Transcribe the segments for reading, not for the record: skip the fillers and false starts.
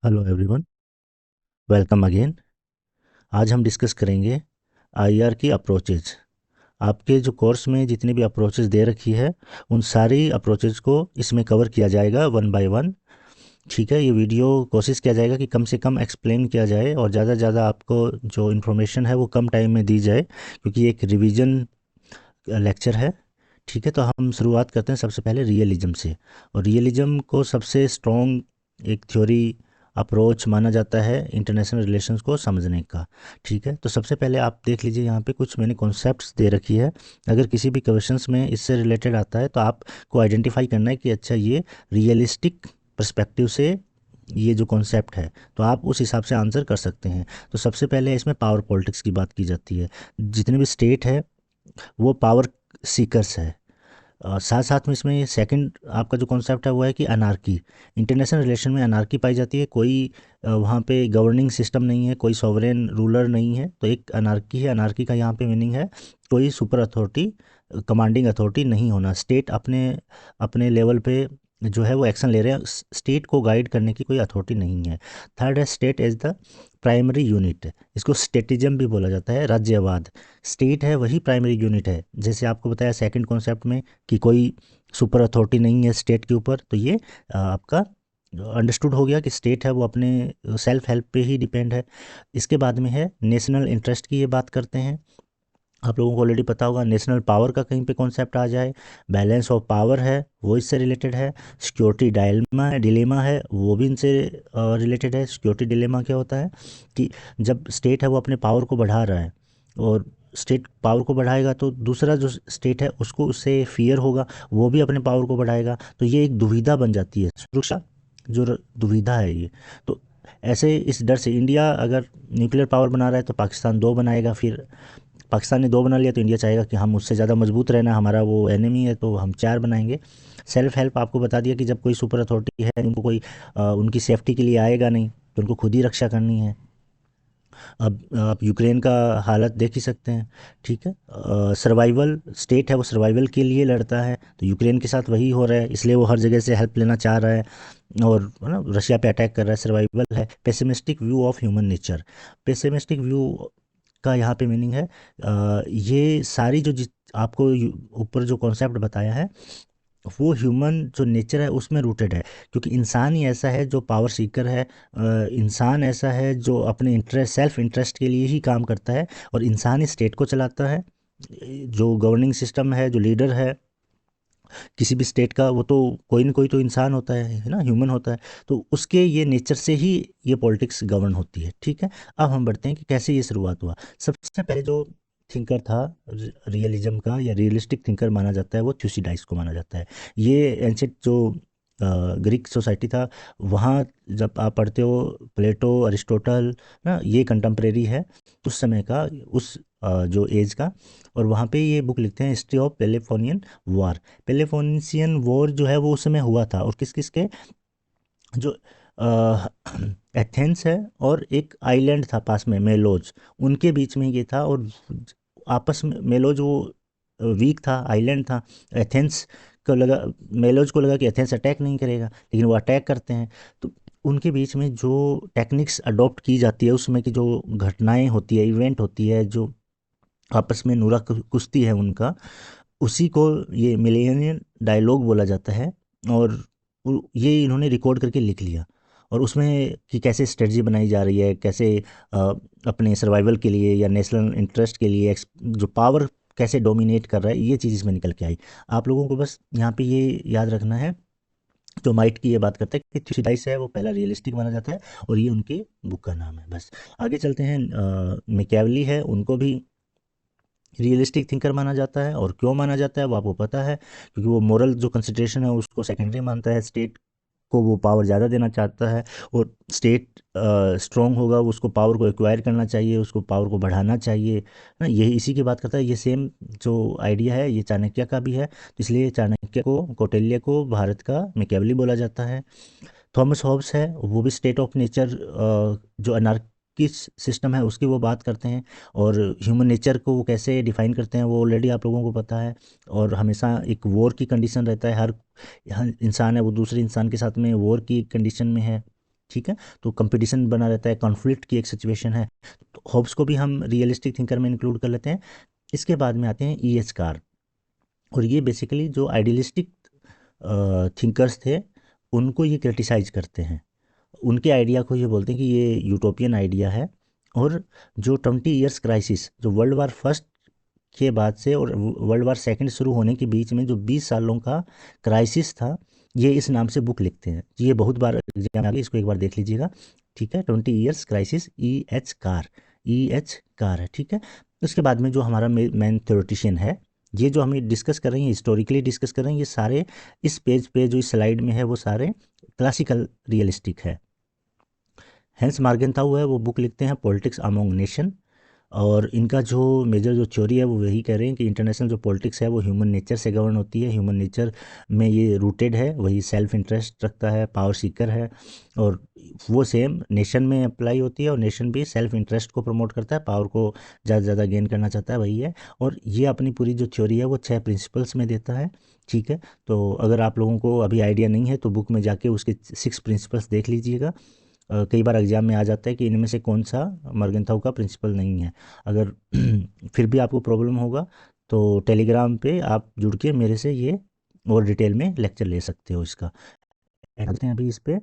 Hello everyone, welcome again. आज हम discuss करेंगे आईआर की अप्रोचेज। आपके जो कोर्स में जितनी भी अप्रोचेज दे रखी है उन सारी अप्रोचेज को इसमें कवर किया जाएगा वन बाय वन। ठीक है, ये वीडियो कोशिश किया जाएगा कि कम से कम एक्सप्लेन किया जाए और ज़्यादा से ज़्यादा आपको जो इन्फॉर्मेशन है वो कम टाइम में दी जाए, क्योंकि ये एक रिवीजन लेक्चर है। ठीक है, तो हम शुरुआत करते हैं सबसे पहले रियलिज्म से। और रियलिज्म को सबसे स्ट्रॉन्ग एक थ्योरी अप्रोच माना जाता है इंटरनेशनल रिलेशंस को समझने का। ठीक है, तो सबसे पहले आप देख लीजिए, यहाँ पे कुछ मैंने कॉन्सेप्ट्स दे रखी है। अगर किसी भी क्वेश्चंस में इससे रिलेटेड आता है तो आपको आइडेंटिफाई करना है कि अच्छा ये रियलिस्टिक पर्सपेक्टिव से ये जो कॉन्सेप्ट है, तो आप उस हिसाब से आंसर कर सकते हैं। तो सबसे पहले इसमें पावर पॉलिटिक्स की बात की जाती है। जितने भी स्टेट है वो पावर सीकर्स है। साथ साथ में इसमें सेकंड आपका जो कॉन्सेप्ट है वो है कि अनार्की। इंटरनेशनल रिलेशन में अनार्की पाई जाती है। कोई वहाँ पे गवर्निंग सिस्टम नहीं है, कोई सॉवरेन रूलर नहीं है, तो एक अनार्की है। अनार्की का यहाँ पे मीनिंग है कोई सुपर अथॉरिटी, कमांडिंग अथॉरिटी नहीं होना। स्टेट अपने अपने लेवल पे जो है वो एक्शन ले रहे हैं, स्टेट को गाइड करने की कोई अथॉरिटी नहीं है। थर्ड है state as the primary unit. इसको स्टेटिज्म भी बोला जाता है, राज्यवाद। स्टेट है वही प्राइमरी यूनिट है। जैसे आपको बताया सेकंड कॉन्सेप्ट में कि कोई सुपर अथॉरिटी नहीं है स्टेट के ऊपर, तो ये आपका अंडरस्टूड हो गया कि स्टेट है वो अपने सेल्फ हेल्प पे ही डिपेंड है। इसके बाद में है नेशनल इंटरेस्ट की ये बात करते हैं। आप लोगों को ऑलरेडी पता होगा, नेशनल पावर का कहीं पे कॉन्सेप्ट आ जाए, बैलेंस ऑफ पावर है वो इससे रिलेटेड है। सिक्योरिटी डायलेमा डिलेमा है वो भी इनसे रिलेटेड है। सिक्योरिटी डिलेमा क्या होता है कि जब स्टेट है वो अपने पावर को बढ़ा रहा है, और स्टेट पावर को बढ़ाएगा तो दूसरा जो स्टेट है उसको उससे फियर होगा, वो भी अपने पावर को बढ़ाएगा, तो ये एक दुविधा बन जाती है, सुरक्षा जो दुविधा है ये। तो ऐसे इस डर से इंडिया अगर न्यूक्लियर पावर बना रहा है तो पाकिस्तान दो बनाएगा, फिर पाकिस्तान ने दो बना लिया तो इंडिया चाहेगा कि हम उससे ज़्यादा मजबूत रहना, हमारा वो एनिमी है तो हम चार बनाएंगे। सेल्फ हेल्प आपको बता दिया कि जब कोई सुपर अथॉरिटी है उनको कोई उनकी सेफ्टी के लिए आएगा नहीं, तो उनको खुद ही रक्षा करनी है। अब आप यूक्रेन का हालत देख ही सकते हैं। ठीक है, सर्वाइवल स्टेट है वो सर्वाइवल के लिए लड़ता है, तो यूक्रेन के साथ वही हो रहा है, इसलिए वो हर जगह से हेल्प लेना चाह रहा है और है ना रशिया पे अटैक कर रहा है। सर्वाइवल है। Pessimistic view of human nature. Pessimistic view का यहाँ पे मीनिंग है ये सारी जो आपको ऊपर जो कॉन्सेप्ट बताया है वो ह्यूमन जो नेचर है उसमें रूटेड है, क्योंकि इंसान ही ऐसा है जो पावर सीकर है। इंसान ऐसा है जो अपने इंटरेस्ट सेल्फ इंटरेस्ट के लिए ही काम करता है, और इंसान ही स्टेट को चलाता है। जो गवर्निंग सिस्टम है, जो लीडर है किसी भी स्टेट का, वो तो कोई ना कोई तो इंसान होता है ना, ह्यूमन होता है। तो उसके ये नेचर से ही ये पॉलिटिक्स गवर्न होती है। ठीक है, अब हम बढ़ते हैं कि कैसे ये शुरुआत हुआ। सबसे पहले जो थिंकर था रियलिज्म का या रियलिस्टिक थिंकर माना जाता है वो थ्यूसिडाइस को माना जाता है। ये एंशिएंट जो ग्रीक सोसाइटी था, वहाँ जब आप पढ़ते हो प्लेटो अरिस्टोटल ना, ये कंटेम्प्रेरी है उस समय का, उस जो एज का। और वहाँ पे ये बुक लिखते हैं हिस्ट्री ऑफ पेलेफोनियन वॉर। पेलेफोनियन वॉर जो है वो उस समय हुआ था, और किस किस के, जो एथेंस है और एक आइलैंड था पास में मेलोज, उनके बीच में ये था। और आपस में मेलोज वो वीक था, आइलैंड था। एथेंस को लगा, मेलोज को लगा कि एथेंस अटैक नहीं करेगा, लेकिन वो अटैक करते हैं। तो उनके बीच में जो टेक्निक्स अडॉप्ट की जाती है, उसमें की जो घटनाएं होती है, इवेंट होती है, जो आपस में नुरा कुश्ती है उनका, उसी को ये मिलेनियन डायलॉग बोला जाता है। और ये इन्होंने रिकॉर्ड करके लिख लिया, और उसमें कि कैसे स्ट्रेटजी बनाई जा रही है, कैसे अपने सर्वाइवल के लिए या नेशनल इंटरेस्ट के लिए जो पावर कैसे डोमिनेट कर रहा है, ये चीज़ इसमें निकल के आई। आप लोगों को बस यहाँ पे ये याद रखना है। जो माइट की ये बात करता है कि थ्यूसिडाइस है वो पहला रियलिस्टिक माना जाता है, और ये उनके बुक का नाम है। बस आगे चलते हैं। मैकियावेली है, उनको भी रियलिस्टिक थिंकर माना जाता है। और क्यों माना जाता है वो आपको पता है, क्योंकि वो मोरल जो कंसिडरेशन है उसको सेकेंडरी मानता है। स्टेट को वो पावर ज़्यादा देना चाहता है, और स्टेट स्ट्रांग होगा, उसको पावर को एक्वायर करना चाहिए, उसको पावर को बढ़ाना चाहिए ना। यही इसी की बात करता है। ये सेम जो आइडिया है ये चाणक्य का भी है, तो इसलिए चाणक्य को, कौटिल्य को भारत का मैकियावेली बोला जाता है। थॉमस हॉब्स है, वो भी स्टेट ऑफ नेचर जो अनार्किस्ट सिस्टम है उसकी वो बात करते हैं। और ह्यूमन नेचर को वो कैसे डिफाइन करते हैं वो ऑलरेडी आप लोगों को पता है। और हमेशा एक वॉर की कंडीशन रहता है, हर इंसान है वो दूसरे इंसान के साथ में वॉर की कंडीशन में है। ठीक है। तो कंपटीशन बना रहता है, कॉन्फ्लिक्ट की एक सिचुएशन है, तो होब्स को भी हम रियलिस्टिक थिंकर में इंक्लूड कर लेते हैं। इसके बाद में आते हैं ई एच कार, और ये बेसिकली जो आइडियलिस्टिक थिंकर्स थे उनको ये क्रिटिसाइज करते हैं। उनके आइडिया को ये बोलते हैं कि ये यूटोपियन आइडिया है, और जो 20 ईयर्स क्राइसिस, जो वर्ल्ड वार फर्स्ट के बाद से और वर्ल्ड वार सेकंड शुरू होने के बीच में जो 20 सालों का क्राइसिस था, ये इस नाम से बुक लिखते हैं। ये बहुत बार एग्जाम में आ गई, इसको एक बार देख लीजिएगा, ठीक है। 20 years crisis, E H car है, ठीक है। उसके बाद में जो हमारा मेन थ्योरेटिशियन है, ये जो हम डिस्कस कर रहे हैं, हिस्टोरिकली डिस्कस कर रहे हैं, ये सारे इस पेज पे जो इस स्लाइड में है वो सारे क्लासिकल रियलिस्टिक है। हेंस मार्गेंथाउ है, वो बुक लिखते हैं पॉलिटिक्स अमोंग नेशन, और इनका जो मेजर जो थ्योरी है वो वही कह रहे हैं कि इंटरनेशनल जो पॉलिटिक्स है वो ह्यूमन नेचर से गवर्न होती है, ह्यूमन नेचर में ये रूटेड है, वही सेल्फ इंटरेस्ट रखता है, पावर सीकर है, और वो सेम नेशन में अप्लाई होती है, और नेशन भी सेल्फ इंटरेस्ट को प्रमोट करता है, पावर को ज़्यादा से ज़्यादा गेन करना चाहता है, वही है। और ये अपनी पूरी जो थ्योरी है वो 6 प्रिंसिपल्स में देता है, ठीक है। तो अगर आप लोगों को अभी आइडिया नहीं है तो बुक में जाके उसके 6 प्रिंसिपल्स देख लीजिएगा। कई बार एग्जाम में आ जाता है कि इनमें से कौन सा मर्गेंथाउ का प्रिंसिपल नहीं है। अगर फिर भी आपको प्रॉब्लम होगा तो टेलीग्राम पे आप जुड़ के मेरे से ये और डिटेल में लेक्चर ले सकते हो इसका। करते हैं अभी इस पे।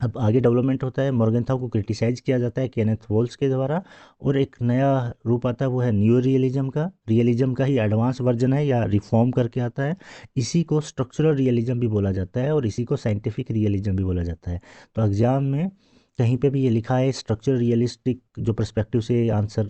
अब आगे डेवलपमेंट होता है, मॉर्गेंथाउ को क्रिटिसाइज किया जाता है केनेथ वॉल्स के द्वारा, और एक नया रूप आता है, वो है न्यू रियलिज्म का। रियलिज्म का ही एडवांस वर्जन है या रिफॉर्म करके आता है। इसी को स्ट्रक्चरल रियलिज्म भी बोला जाता है, और इसी को साइंटिफिक रियलिज्म भी बोला जाता है। तो एग्जाम में कहीं पे भी ये लिखा है स्ट्रक्चरल रियलिस्टिक जो पर्सपेक्टिव से आंसर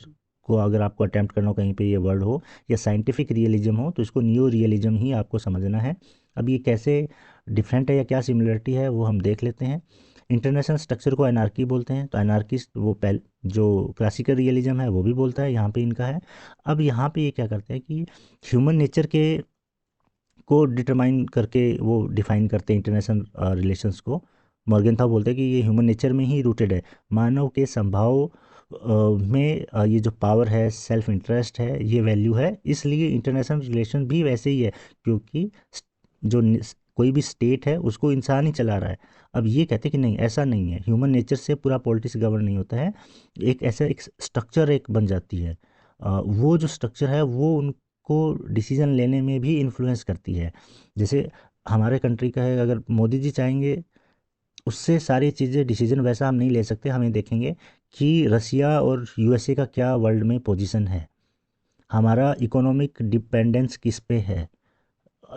को अगर आपको अटैम्प्ट करना हो, कहीं पे ये वर्ड हो या साइंटिफिक रियलिज्म हो, तो इसको न्यू रियलिज्म ही आपको समझना है। अब ये कैसे डिफरेंट है या क्या सिमिलरिटी है वो हम देख लेते हैं। इंटरनेशनल स्ट्रक्चर को एनार्की बोलते हैं, तो एनार्किस्ट वो पहले जो क्लासिकल रियलिज्म है वो भी बोलता है, यहाँ पे इनका है। अब यहाँ पे ये क्या करते हैं कि ह्यूमन नेचर के को डिटरमाइन करके वो डिफाइन करते हैं इंटरनेशनल रिलेशंस को। मॉर्गेंथाउ बोलते हैं कि ये ह्यूमन नेचर में ही रूटेड है, मानव के संभाव में ये जो पावर है, सेल्फ इंटरेस्ट है, ये वैल्यू है, इसलिए इंटरनेशनल रिलेशन भी वैसे ही है, क्योंकि जो कोई भी स्टेट है उसको इंसान ही चला रहा है। अब ये कहते हैं कि नहीं, ऐसा नहीं है, ह्यूमन नेचर से पूरा पॉलिटिक्स गवर्न नहीं होता है, एक ऐसा एक स्ट्रक्चर एक बन जाती है। वो जो स्ट्रक्चर है वो उनको डिसीजन लेने में भी इन्फ्लुएंस करती है। जैसे हमारे कंट्री का है, अगर मोदी जी चाहेंगे उससे सारी चीज़ें डिसीजन वैसा हम नहीं ले सकते, हमें देखेंगे कि रसिया और यूएसए का क्या वर्ल्ड में पोजीशन है, हमारा इकोनॉमिक डिपेंडेंस किस पे है,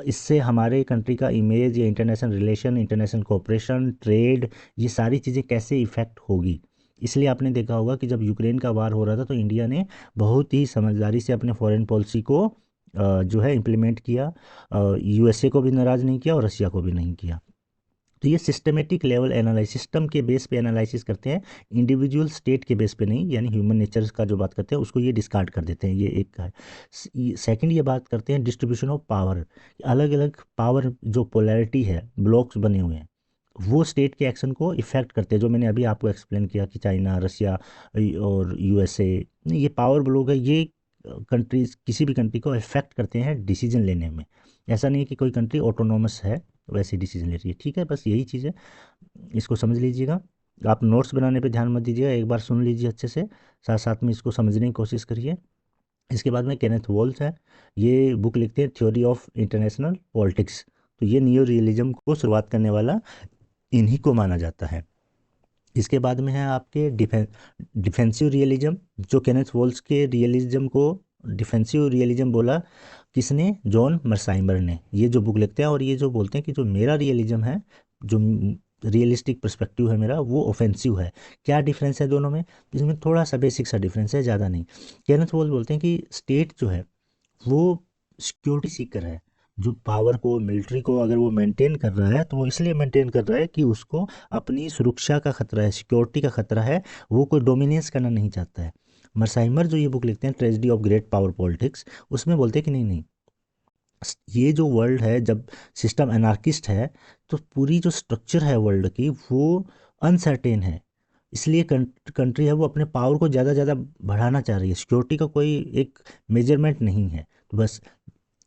इससे हमारे कंट्री का इमेज या international relation, international cooperation, trade, ये सारी चीज़ें कैसे इफ़ेक्ट होगी। इसलिए आपने देखा होगा कि जब यूक्रेन का वार हो रहा था तो इंडिया ने बहुत ही समझदारी से अपने फॉरेन पॉलिसी को जो है इम्प्लीमेंट किया, यूएसए को भी नाराज़ नहीं किया और रसिया को भी नहीं किया। तो ये सिस्टमेटिक लेवल एनालिसिस, सिस्टम के बेस पे एनालिसिस करते हैं, इंडिविजुअल स्टेट के बेस पे नहीं, यानी ह्यूमन नेचर का जो बात करते हैं उसको ये डिस्कार्ड कर देते हैं, ये एक का है। सेकंड ये बात करते हैं डिस्ट्रीब्यूशन ऑफ पावर, अलग अलग पावर जो पोलैरिटी है, ब्लॉक्स बने हुए हैं, वो स्टेट के एक्शन को इफेक्ट करते हैं, जो मैंने अभी आपको एक्सप्लेन किया कि चाइना, रसिया और यूएसए, ये पावर ब्लॉक है, ये कंट्रीज किसी भी कंट्री को इफेक्ट करते हैं डिसीजन लेने में। ऐसा नहीं है कि कोई कंट्री ऑटोनोमस है वैसे डिसीजन ले रही है, ठीक है। बस यही चीज़ है, इसको समझ लीजिएगा। आप नोट्स बनाने पे ध्यान मत दीजिएगा, एक बार सुन लीजिए अच्छे से, साथ साथ में इसको समझने की कोशिश करिए। इसके बाद में केनेथ वॉल्स है, ये बुक लिखते हैं थ्योरी ऑफ इंटरनेशनल पॉलिटिक्स। तो ये नियो रियलिज्म को शुरुआत करने वाला इन्हीं को माना जाता है। इसके बाद में है आपके डिफेंसिव रियलिज्म, जो केनेथ वॉल्स के रियलिज्म को डिफेंसिव रियलिज्म बोला किसने, जॉन मर्साइमर ने। ये जो बुक लिखते हैं और ये जो बोलते हैं कि जो मेरा रियलिज्म है, जो रियलिस्टिक पर्सपेक्टिव है मेरा, वो ऑफेंसिव है। क्या डिफरेंस है दोनों में, इसमें थोड़ा सा बेसिक सा डिफरेंस है, ज़्यादा नहीं। केनेथ वॉल्स बोलते हैं कि स्टेट जो है वो सिक्योरिटी सीकर है, जो पावर को, मिलिट्री को अगर वो मेंटेन कर रहा है तो वो इसलिए मेंटेन कर रहा है कि उसको अपनी सुरक्षा का खतरा है, सिक्योरिटी का खतरा है, वो कोई डोमिनेंस करना नहीं चाहता है। मर्साइमर जो ये बुक लिखते हैं tragedy of great power politics, उसमें बोलते हैं कि नहीं नहीं, ये जो वर्ल्ड है, जब सिस्टम एनार्किस्ट है तो पूरी जो स्ट्रक्चर है वर्ल्ड की वो अनसर्टेन है, इसलिए कंट्री है वो अपने पावर को ज़्यादा ज़्यादा बढ़ाना चाह रही है, सिक्योरिटी का कोई एक मेजरमेंट नहीं है। तो बस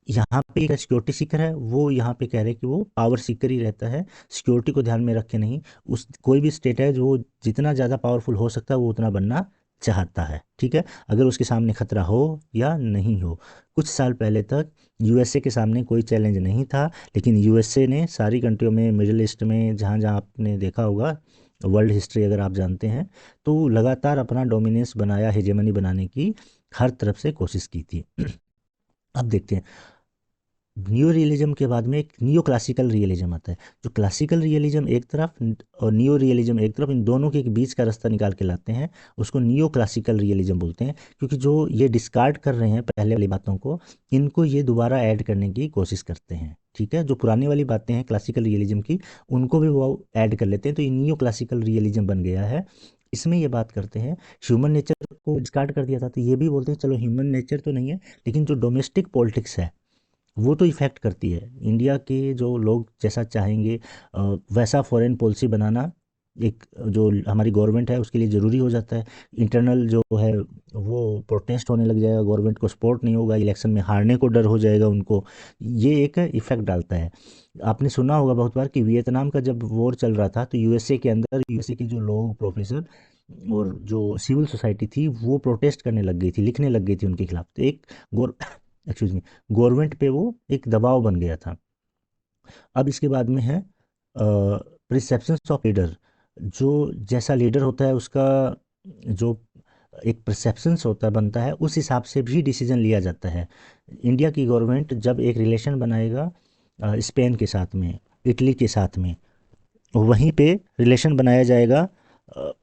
यहाँ पे एक सिक्योरिटी सीकर है, वो यहाँ पे कह रहे हैं कि वो पावर सीकर ही रहता है, सिक्योरिटी को ध्यान में रख के नहीं। उस कोई भी स्टेट है जो जितना ज़्यादा पावरफुल हो सकता है वो उतना बनना चाहता है, ठीक है, अगर उसके सामने खतरा हो या नहीं हो। कुछ साल पहले तक यूएसए के सामने कोई चैलेंज नहीं था, लेकिन यूएसए ने सारी कंट्रियों में, मिडिल ईस्ट में, जहाँ जहाँ आपने देखा होगा, वर्ल्ड हिस्ट्री अगर आप जानते हैं, तो लगातार अपना डोमिनेंस बनाया, हेजेमनी बनाने की हर तरफ से कोशिश की थी। अब देखते हैं, न्यू रियलिज्म के बाद में एक नियो क्लासिकल रियलिज्म आता है। जो क्लासिकल रियलिज्म एक तरफ और नियो रियलिज्म एक तरफ, इन दोनों के एक बीच का रास्ता निकाल के लाते हैं, उसको नियो क्लासिकल रियलिज्म बोलते हैं। क्योंकि जो ये डिस्कार्ड कर रहे हैं पहले वाली बातों को, इनको ये दोबारा ऐड करने की कोशिश करते हैं, ठीक है, जो पुरानी वाली बातें हैं क्लासिकल रियलिज्म की, उनको भी वो ऐड कर लेते हैं, तो ये नियो क्लासिकल रियलिज्म बन गया है। इसमें ये बात करते हैं, ह्यूमन नेचर को डिस्कार्ड कर दिया था, तो ये भी बोलते हैं चलो ह्यूमन नेचर तो नहीं है, लेकिन जो डोमेस्टिक पॉलिटिक्स है वो तो इफ़ेक्ट करती है। इंडिया के जो लोग जैसा चाहेंगे वैसा फॉरेन पॉलिसी बनाना एक जो हमारी गवर्नमेंट है उसके लिए ज़रूरी हो जाता है। इंटरनल जो है वो प्रोटेस्ट होने लग जाएगा, गवर्नमेंट को सपोर्ट नहीं होगा, इलेक्शन में हारने को डर हो जाएगा उनको, ये एक इफ़ेक्ट डालता है। आपने सुना होगा बहुत बार कि वियतनाम का जब वॉर चल रहा था तो यूएसए के अंदर, यूएसए के जो लोग, प्रोफेसर और जो सिविल सोसाइटी थी, वो प्रोटेस्ट करने लग गई थी, लिखने लग गई थी उनके खिलाफ। तो एक गौर एक्सक्यूज मी गवर्नमेंट पे वो एक दबाव बन गया था। अब इसके बाद में है परसेप्शंस ऑफ लीडर। जो जैसा लीडर होता है उसका जो एक परसेप्शंस होता है, बनता है, उस हिसाब से भी डिसीजन लिया जाता है। इंडिया की गवर्नमेंट जब एक रिलेशन बनाएगा स्पेन के साथ में, इटली के साथ में, वहीं पे रिलेशन बनाया जाएगा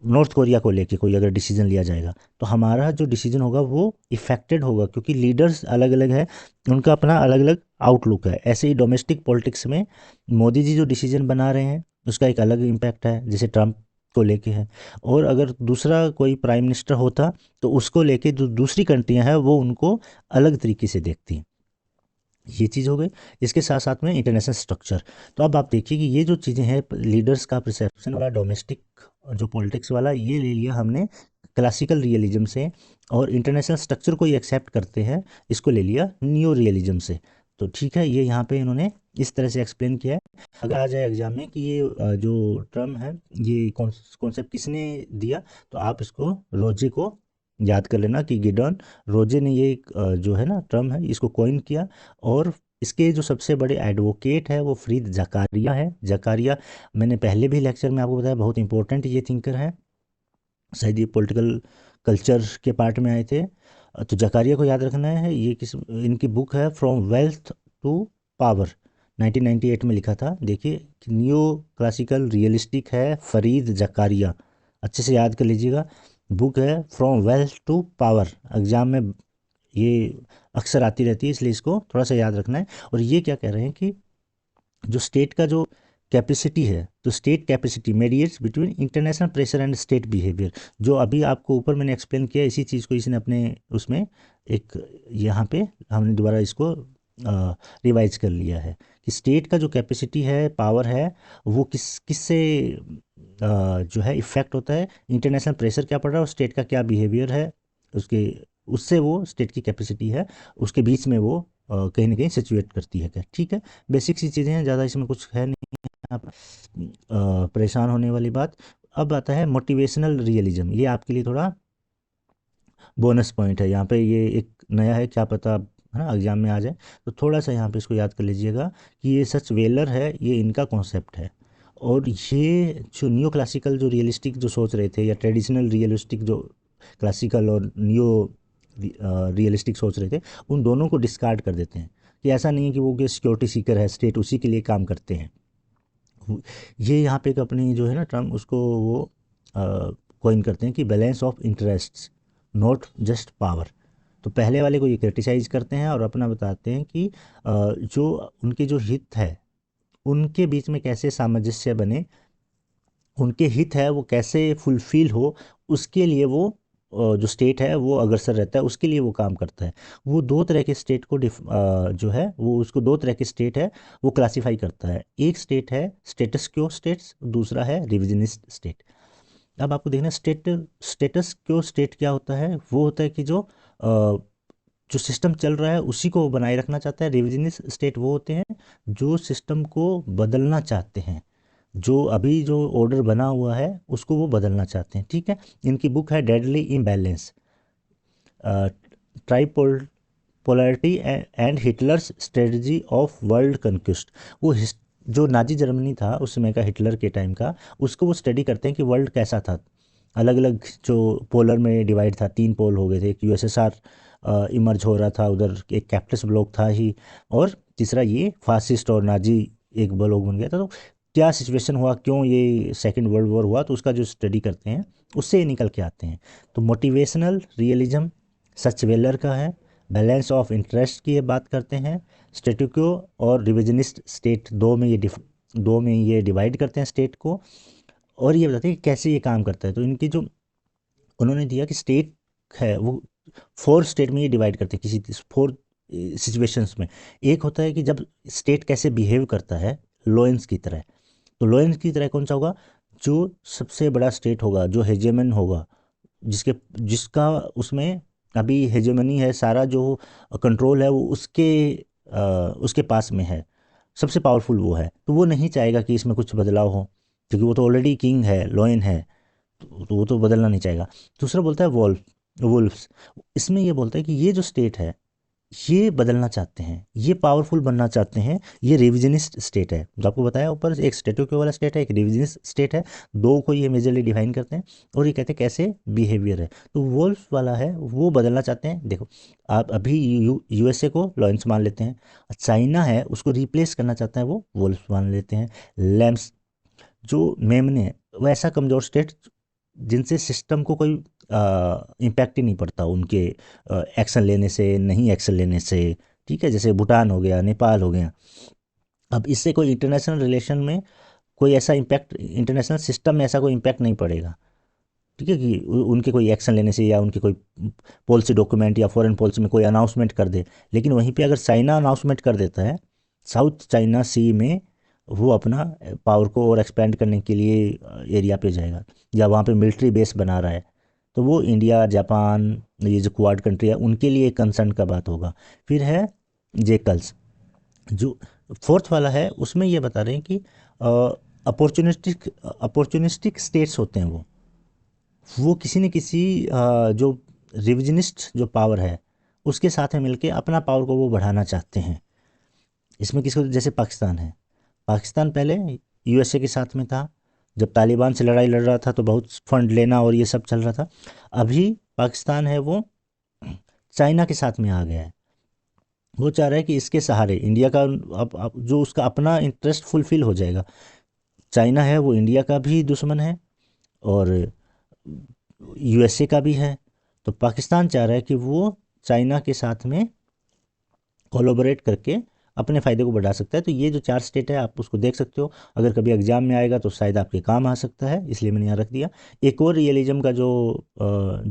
नॉर्थ कोरिया को लेके, कोई अगर डिसीजन लिया जाएगा तो हमारा जो डिसीजन होगा वो इफेक्टेड होगा, क्योंकि लीडर्स अलग अलग है, उनका अपना अलग अलग आउटलुक है। ऐसे ही डोमेस्टिक पॉलिटिक्स में मोदी जी जो डिसीजन बना रहे हैं उसका एक अलग इम्पैक्ट है, जैसे ट्रम्प को लेके है। और अगर दूसरा कोई प्राइम मिनिस्टर होता तो उसको लेके जो दूसरी कंट्रियां हैं वो उनको अलग तरीके से देखती हैं। ये चीज़ हो गई। इसके साथ साथ में इंटरनेशनल स्ट्रक्चर। तो अब आप देखिए कि ये जो चीज़ें हैं, लीडर्स का परसेप्शन वाला, डोमेस्टिक जो पॉलिटिक्स वाला, ये ले लिया हमने क्लासिकल रियलिज्म से, और इंटरनेशनल स्ट्रक्चर को ये एक्सेप्ट करते हैं, इसको ले लिया नियो रियलिज्म से। तो ठीक है, ये यहाँ पे इन्होंने इस तरह से एक्सप्लेन किया है। अगर आ जाए एग्जाम में कि ये जो टर्म है, ये कॉन्सेप्ट किसने दिया, तो आप इसको रोजे को याद कर लेना कि गिडॉन रोजे ने ये जो है ना टर्म है, इसको कॉइन किया। और इसके जो सबसे बड़े एडवोकेट है वो फ्रीद जकारिया है। जकारिया, मैंने पहले भी लेक्चर में आपको बताया, बहुत इंपॉर्टेंट ये थिंकर है, शायद ये पॉलिटिकल कल्चर के पार्ट में आए थे। तो जकारिया को याद रखना है। ये किस, इनकी बुक है फ्रॉम वेल्थ टू पावर, 1998 में लिखा था। देखिए, न्यू क्लासिकल रियलिस्टिक है, फरीद जकारिया, अच्छे से याद कर लीजिएगा। बुक है from wealth to power, exam में ये अक्सर आती रहती है, इसलिए इसको थोड़ा सा याद रखना है। और ये क्या कह रहे हैं कि जो स्टेट का जो कैपेसिटी है, तो state capacity mediates between international pressure and state behaviour. जो अभी आपको ऊपर मैंने एक्सप्लेन किया, इसी चीज़ को इसने अपने उसमें एक, यहाँ पे हमने दोबारा इसको रिवाइज कर लिया है कि स्टेट का जो कैपेसिटी है, पावर है, वो किस से जो है इफ़ेक्ट होता है, इंटरनेशनल प्रेशर क्या पड़ रहा है और स्टेट का क्या बिहेवियर है, उसके उससे वो स्टेट की कैपेसिटी है, उसके बीच में वो कहीं ना कहीं सिचुएट करती है। क्या, ठीक है, बेसिक सी चीज़ें हैं, ज़्यादा इसमें कुछ है नहीं आप परेशान होने वाली बात। अब आता है मोटिवेशनल रियलिज्म। ये आपके लिए थोड़ा बोनस पॉइंट है, यहाँ पे ये एक नया है, क्या पता है ना एग्जाम में आ जाए, तो थोड़ा सा यहाँ पे इसको याद कर लीजिएगा कि ये सच वेलर है, ये इनका कॉन्सेप्ट है। और ये जो नियो क्लासिकल जो रियलिस्टिक जो सोच रहे थे, या ट्रेडिशनल रियलिस्टिक जो क्लासिकल और नियो रियलिस्टिक सोच रहे थे, उन दोनों को डिस्कार्ड कर देते हैं कि ऐसा नहीं है कि वो सिक्योरिटी सीकर है, स्टेट उसी के लिए काम करते हैं। ये यहाँ पे एक अपनी जो है ना टर्म, उसको वो कॉइन करते हैं कि balance of interests, not just power. तो पहले वाले को ये क्रिटिसाइज करते हैं और अपना बताते हैं कि जो उनके जो हित है उनके बीच में कैसे सामंजस्य बने, उनके हित है वो कैसे फुलफिल हो, उसके लिए वो जो स्टेट है वो अग्रसर रहता है, उसके लिए वो काम करता है। वो दो तरह के स्टेट को जो है वो, उसको दो तरह के स्टेट है वो क्लासीफाई करता है। एक स्टेट है स्टेटस क्यो स्टेट्स, दूसरा है रिविजनिस्ट स्टेट। अब आपको देखना स्टेटस क्यो स्टेट क्या होता है। वो होता है कि जो जो सिस्टम चल रहा है उसी को वो बनाए रखना चाहता है। रिविजनिस्ट स्टेट वो होते हैं जो सिस्टम को बदलना चाहते हैं, जो अभी जो ऑर्डर बना हुआ है उसको वो बदलना चाहते हैं। ठीक है, इनकी बुक है deadly imbalance, tripole polarity and Hitler's strategy of world conquest. वो जो नाजी जर्मनी था उस समय का, हिटलर के टाइम का, उसको वो स्टडी करते हैं कि वर्ल्ड कैसा था। अलग अलग जो पोलर में डिवाइड था, 3 पोल हो गए थे। एक यूएसएसआर इमर्ज हो रहा था, उधर एक कैपिटलिस्ट ब्लॉक था ही, और तीसरा ये फासिस्ट और नाजी एक ब्लॉक बन गया था। तो क्या सिचुएशन हुआ, क्यों ये सेकेंड वर्ल्ड वॉर हुआ, तो उसका जो स्टडी करते हैं उससे ये निकल के आते हैं। तो मोटिवेशनल रियलिज्म सचवेलर का है। बैलेंस ऑफ इंटरेस्ट की ये बात करते हैं। स्टेटिको और रिविजनिस्ट स्टेट दो में ये डिवाइड करते हैं स्टेट को, और ये बताते हैं कि कैसे ये काम करता है। तो इनकी जो उन्होंने दिया कि स्टेट है वो 4 स्टेट में ये डिवाइड करते हैं, किसी 4 सिचुएशंस में। एक होता है कि जब स्टेट कैसे बिहेव करता है लोएंस की तरह। तो लोएंस की तरह कौन सा होगा, जो सबसे बड़ा स्टेट होगा, जो हेजेमन होगा, जिसका उसमें अभी हेजेमनी है, सारा जो कंट्रोल है वो उसके पास में है, सबसे पावरफुल वो है। तो वो नहीं चाहेगा कि इसमें कुछ बदलाव हो, क्योंकि वो तो ऑलरेडी किंग है, लॉयन है, तो वो तो बदलना नहीं चाहेगा। दूसरा बोलता है वुल्फ्स। इसमें ये बोलता है कि ये जो स्टेट है ये बदलना चाहते हैं, ये पावरफुल बनना चाहते हैं, ये रिविजनिस्ट स्टेट है। जो आपको बताया ऊपर, एक स्टेटो वाला स्टेट है, एक रिविजनिस्ट स्टेट है, दो को ये मेजरली डिफाइन करते हैं, और ये कहते हैं कैसे बिहेवियर है। तो वोल्फ वाला है वो बदलना चाहते हैं। देखो, आप अभी यूएसए को लॉयंस मान लेते हैं, चाइना है उसको रिप्लेस करना चाहता है, वो वोल्फ मान लेते हैं। लैम्स जो मेमने हैं, वो ऐसा कमज़ोर स्टेट जिनसे सिस्टम को कोई इम्पैक्ट ही नहीं पड़ता, उनके एक्शन लेने से, नहीं एक्शन लेने से। ठीक है, जैसे भूटान हो गया, नेपाल हो गया। अब इससे कोई इंटरनेशनल रिलेशन में कोई ऐसा इम्पैक्ट, इंटरनेशनल सिस्टम में ऐसा कोई इम्पैक्ट नहीं पड़ेगा। ठीक है, कि उनके कोई एक्शन लेने से, या उनके कोई पॉलिसी डॉक्यूमेंट या फॉरेन पॉलिसी में कोई अनाउंसमेंट कर दे। लेकिन वहीं पे अगर चाइना अनाउंसमेंट कर देता है साउथ चाइना सी में, वो अपना पावर को और एक्सपेंड करने के लिए एरिया पे जाएगा, या वहाँ पे मिलिट्री बेस बना रहा है, तो वो इंडिया, जापान, ये जो क्वाड कंट्री है उनके लिए कंसर्न का बात होगा। फिर है जेकल्स, जो फोर्थ वाला है, उसमें ये बता रहे हैं कि अपॉर्चुनिस्टिक स्टेट्स होते हैं वो किसी न किसी जो रिविजनिस्ट जो पावर है उसके साथ में मिलके अपना पावर को वो बढ़ाना चाहते हैं। इसमें किसको, जैसे पाकिस्तान है, पाकिस्तान पहले यूएसए के साथ में था, जब तालिबान से लड़ाई लड़ रहा था तो बहुत फंड लेना और ये सब चल रहा था। अभी पाकिस्तान है वो चाइना के साथ में आ गया है। वो चाह रहा है कि इसके सहारे इंडिया का अब जो उसका अपना इंटरेस्ट फुलफिल हो जाएगा। चाइना है वो इंडिया का भी दुश्मन है और यूएसए का भी है। तो पाकिस्तान चाह रहा है कि वो चाइना के साथ में कोलोबरेट करके अपने फ़ायदे को बढ़ा सकता है। तो ये जो 4 स्टेट है आप उसको देख सकते हो, अगर कभी एग्जाम में आएगा तो शायद आपके काम आ सकता है, इसलिए मैंने यहाँ रख दिया। एक और रियलिज्म का जो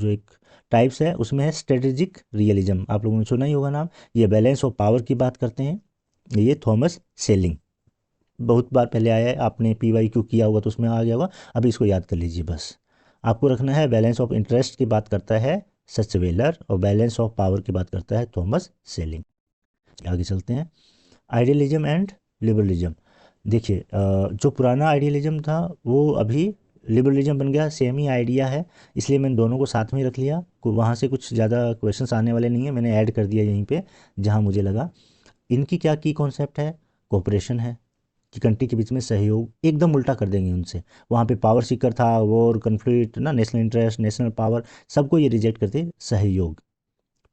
एक टाइप्स है उसमें है स्ट्रेटेजिक रियलिज्म, आप लोगों ने सुना ही होगा नाम। ये बैलेंस ऑफ पावर की बात करते हैं, ये थॉमस सेलिंग, बहुत बार पहले आया है, आपने PYQ किया होगा तो उसमें आ गया होगा, अभी इसको याद कर लीजिए बस। आपको रखना है बैलेंस ऑफ इंटरेस्ट की बात करता है सचवेलर, और बैलेंस ऑफ पावर की बात करता है थॉमस सेलिंग। आगे चलते हैं, आइडियलिज्म एंड लिबरलिज्म। देखिए, जो पुराना आइडियलिज्म था वो अभी लिबरलिज्म बन गया, सेम ही आइडिया है, इसलिए मैंने दोनों को साथ में ही रख लिया। वहाँ से कुछ ज़्यादा क्वेश्चंस आने वाले नहीं है, मैंने ऐड कर दिया यहीं पे जहाँ मुझे लगा। इनकी क्या की कॉन्सेप्ट है, कोऑपरेशन है, कि कंट्री के बीच में सहयोग, एकदम उल्टा कर देंगे उनसे। वहाँ पे पावर सीकर था, वॉर, कन्फ्लिक्ट ना, नेशनल इंटरेस्ट, नेशनल पावर, सबको ये रिजेक्ट करते, सहयोग,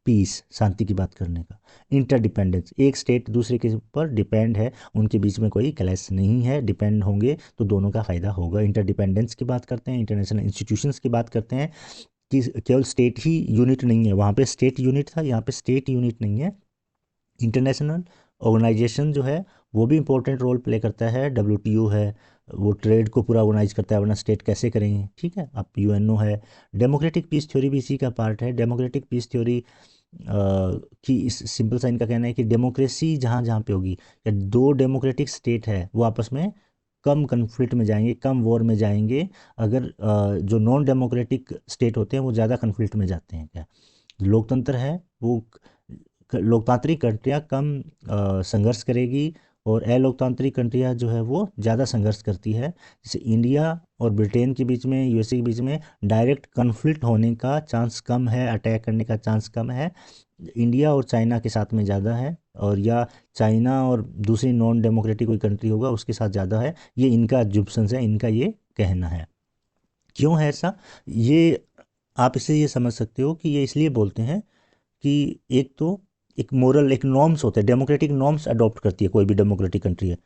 पीस, शांति की बात करने का। इंटरडिपेंडेंस, एक स्टेट दूसरे के ऊपर डिपेंड है, उनके बीच में कोई क्लैश नहीं है, डिपेंड होंगे तो दोनों का फ़ायदा होगा। इंटरडिपेंडेंस की बात करते हैं, इंटरनेशनल इंस्टीट्यूशंस की बात करते हैं, कि केवल स्टेट ही यूनिट नहीं है, वहाँ पे स्टेट यूनिट था, यहाँ पे स्टेट यूनिट नहीं है। इंटरनेशनल ऑर्गेनाइजेशन जो है वो भी इंपॉर्टेंट रोल प्ले करता है। WTO है, वो ट्रेड को पूरा ऑर्गेनाइज करता है, वरना स्टेट कैसे करेंगे। ठीक है, अब UNO है। डेमोक्रेटिक पीस थ्योरी भी इसी का पार्ट है। डेमोक्रेटिक पीस थ्योरी कि इस सिंपल सा इनका कहना है कि डेमोक्रेसी जहाँ जहाँ पे होगी, या दो डेमोक्रेटिक स्टेट है वो आपस में कम कन्फ्लिक्ट में जाएंगे, कम वॉर में जाएंगे। अगर जो नॉन डेमोक्रेटिक स्टेट होते हैं वो ज़्यादा कन्फ्लिक्ट में जाते हैं। क्या लोकतंत्र है वो लोकतांत्रिक कंट्रियाँ कम संघर्ष करेगी और अलोकतांत्रिक कंट्रियाँ जो है वो ज़्यादा संघर्ष करती है। जैसे इंडिया और ब्रिटेन के बीच में, यूएसए के बीच में डायरेक्ट कन्फ्लिक्ट होने का चांस कम है, अटैक करने का चांस कम है। इंडिया और चाइना के साथ में ज़्यादा है, और या चाइना और दूसरी नॉन डेमोक्रेटिक कोई कंट्री होगा उसके साथ ज़्यादा है। ये इनका एज्यूम्पशंस है, इनका ये कहना है। क्यों है ऐसा? ये आप इससे ये समझ सकते हो कि ये इसलिए बोलते हैं कि एक तो एक मोरल, एक नॉर्म्स होते हैं, डेमोक्रेटिक नॉर्म्स अडॉप्ट करती है कोई भी डेमोक्रेटिक कंट्री है,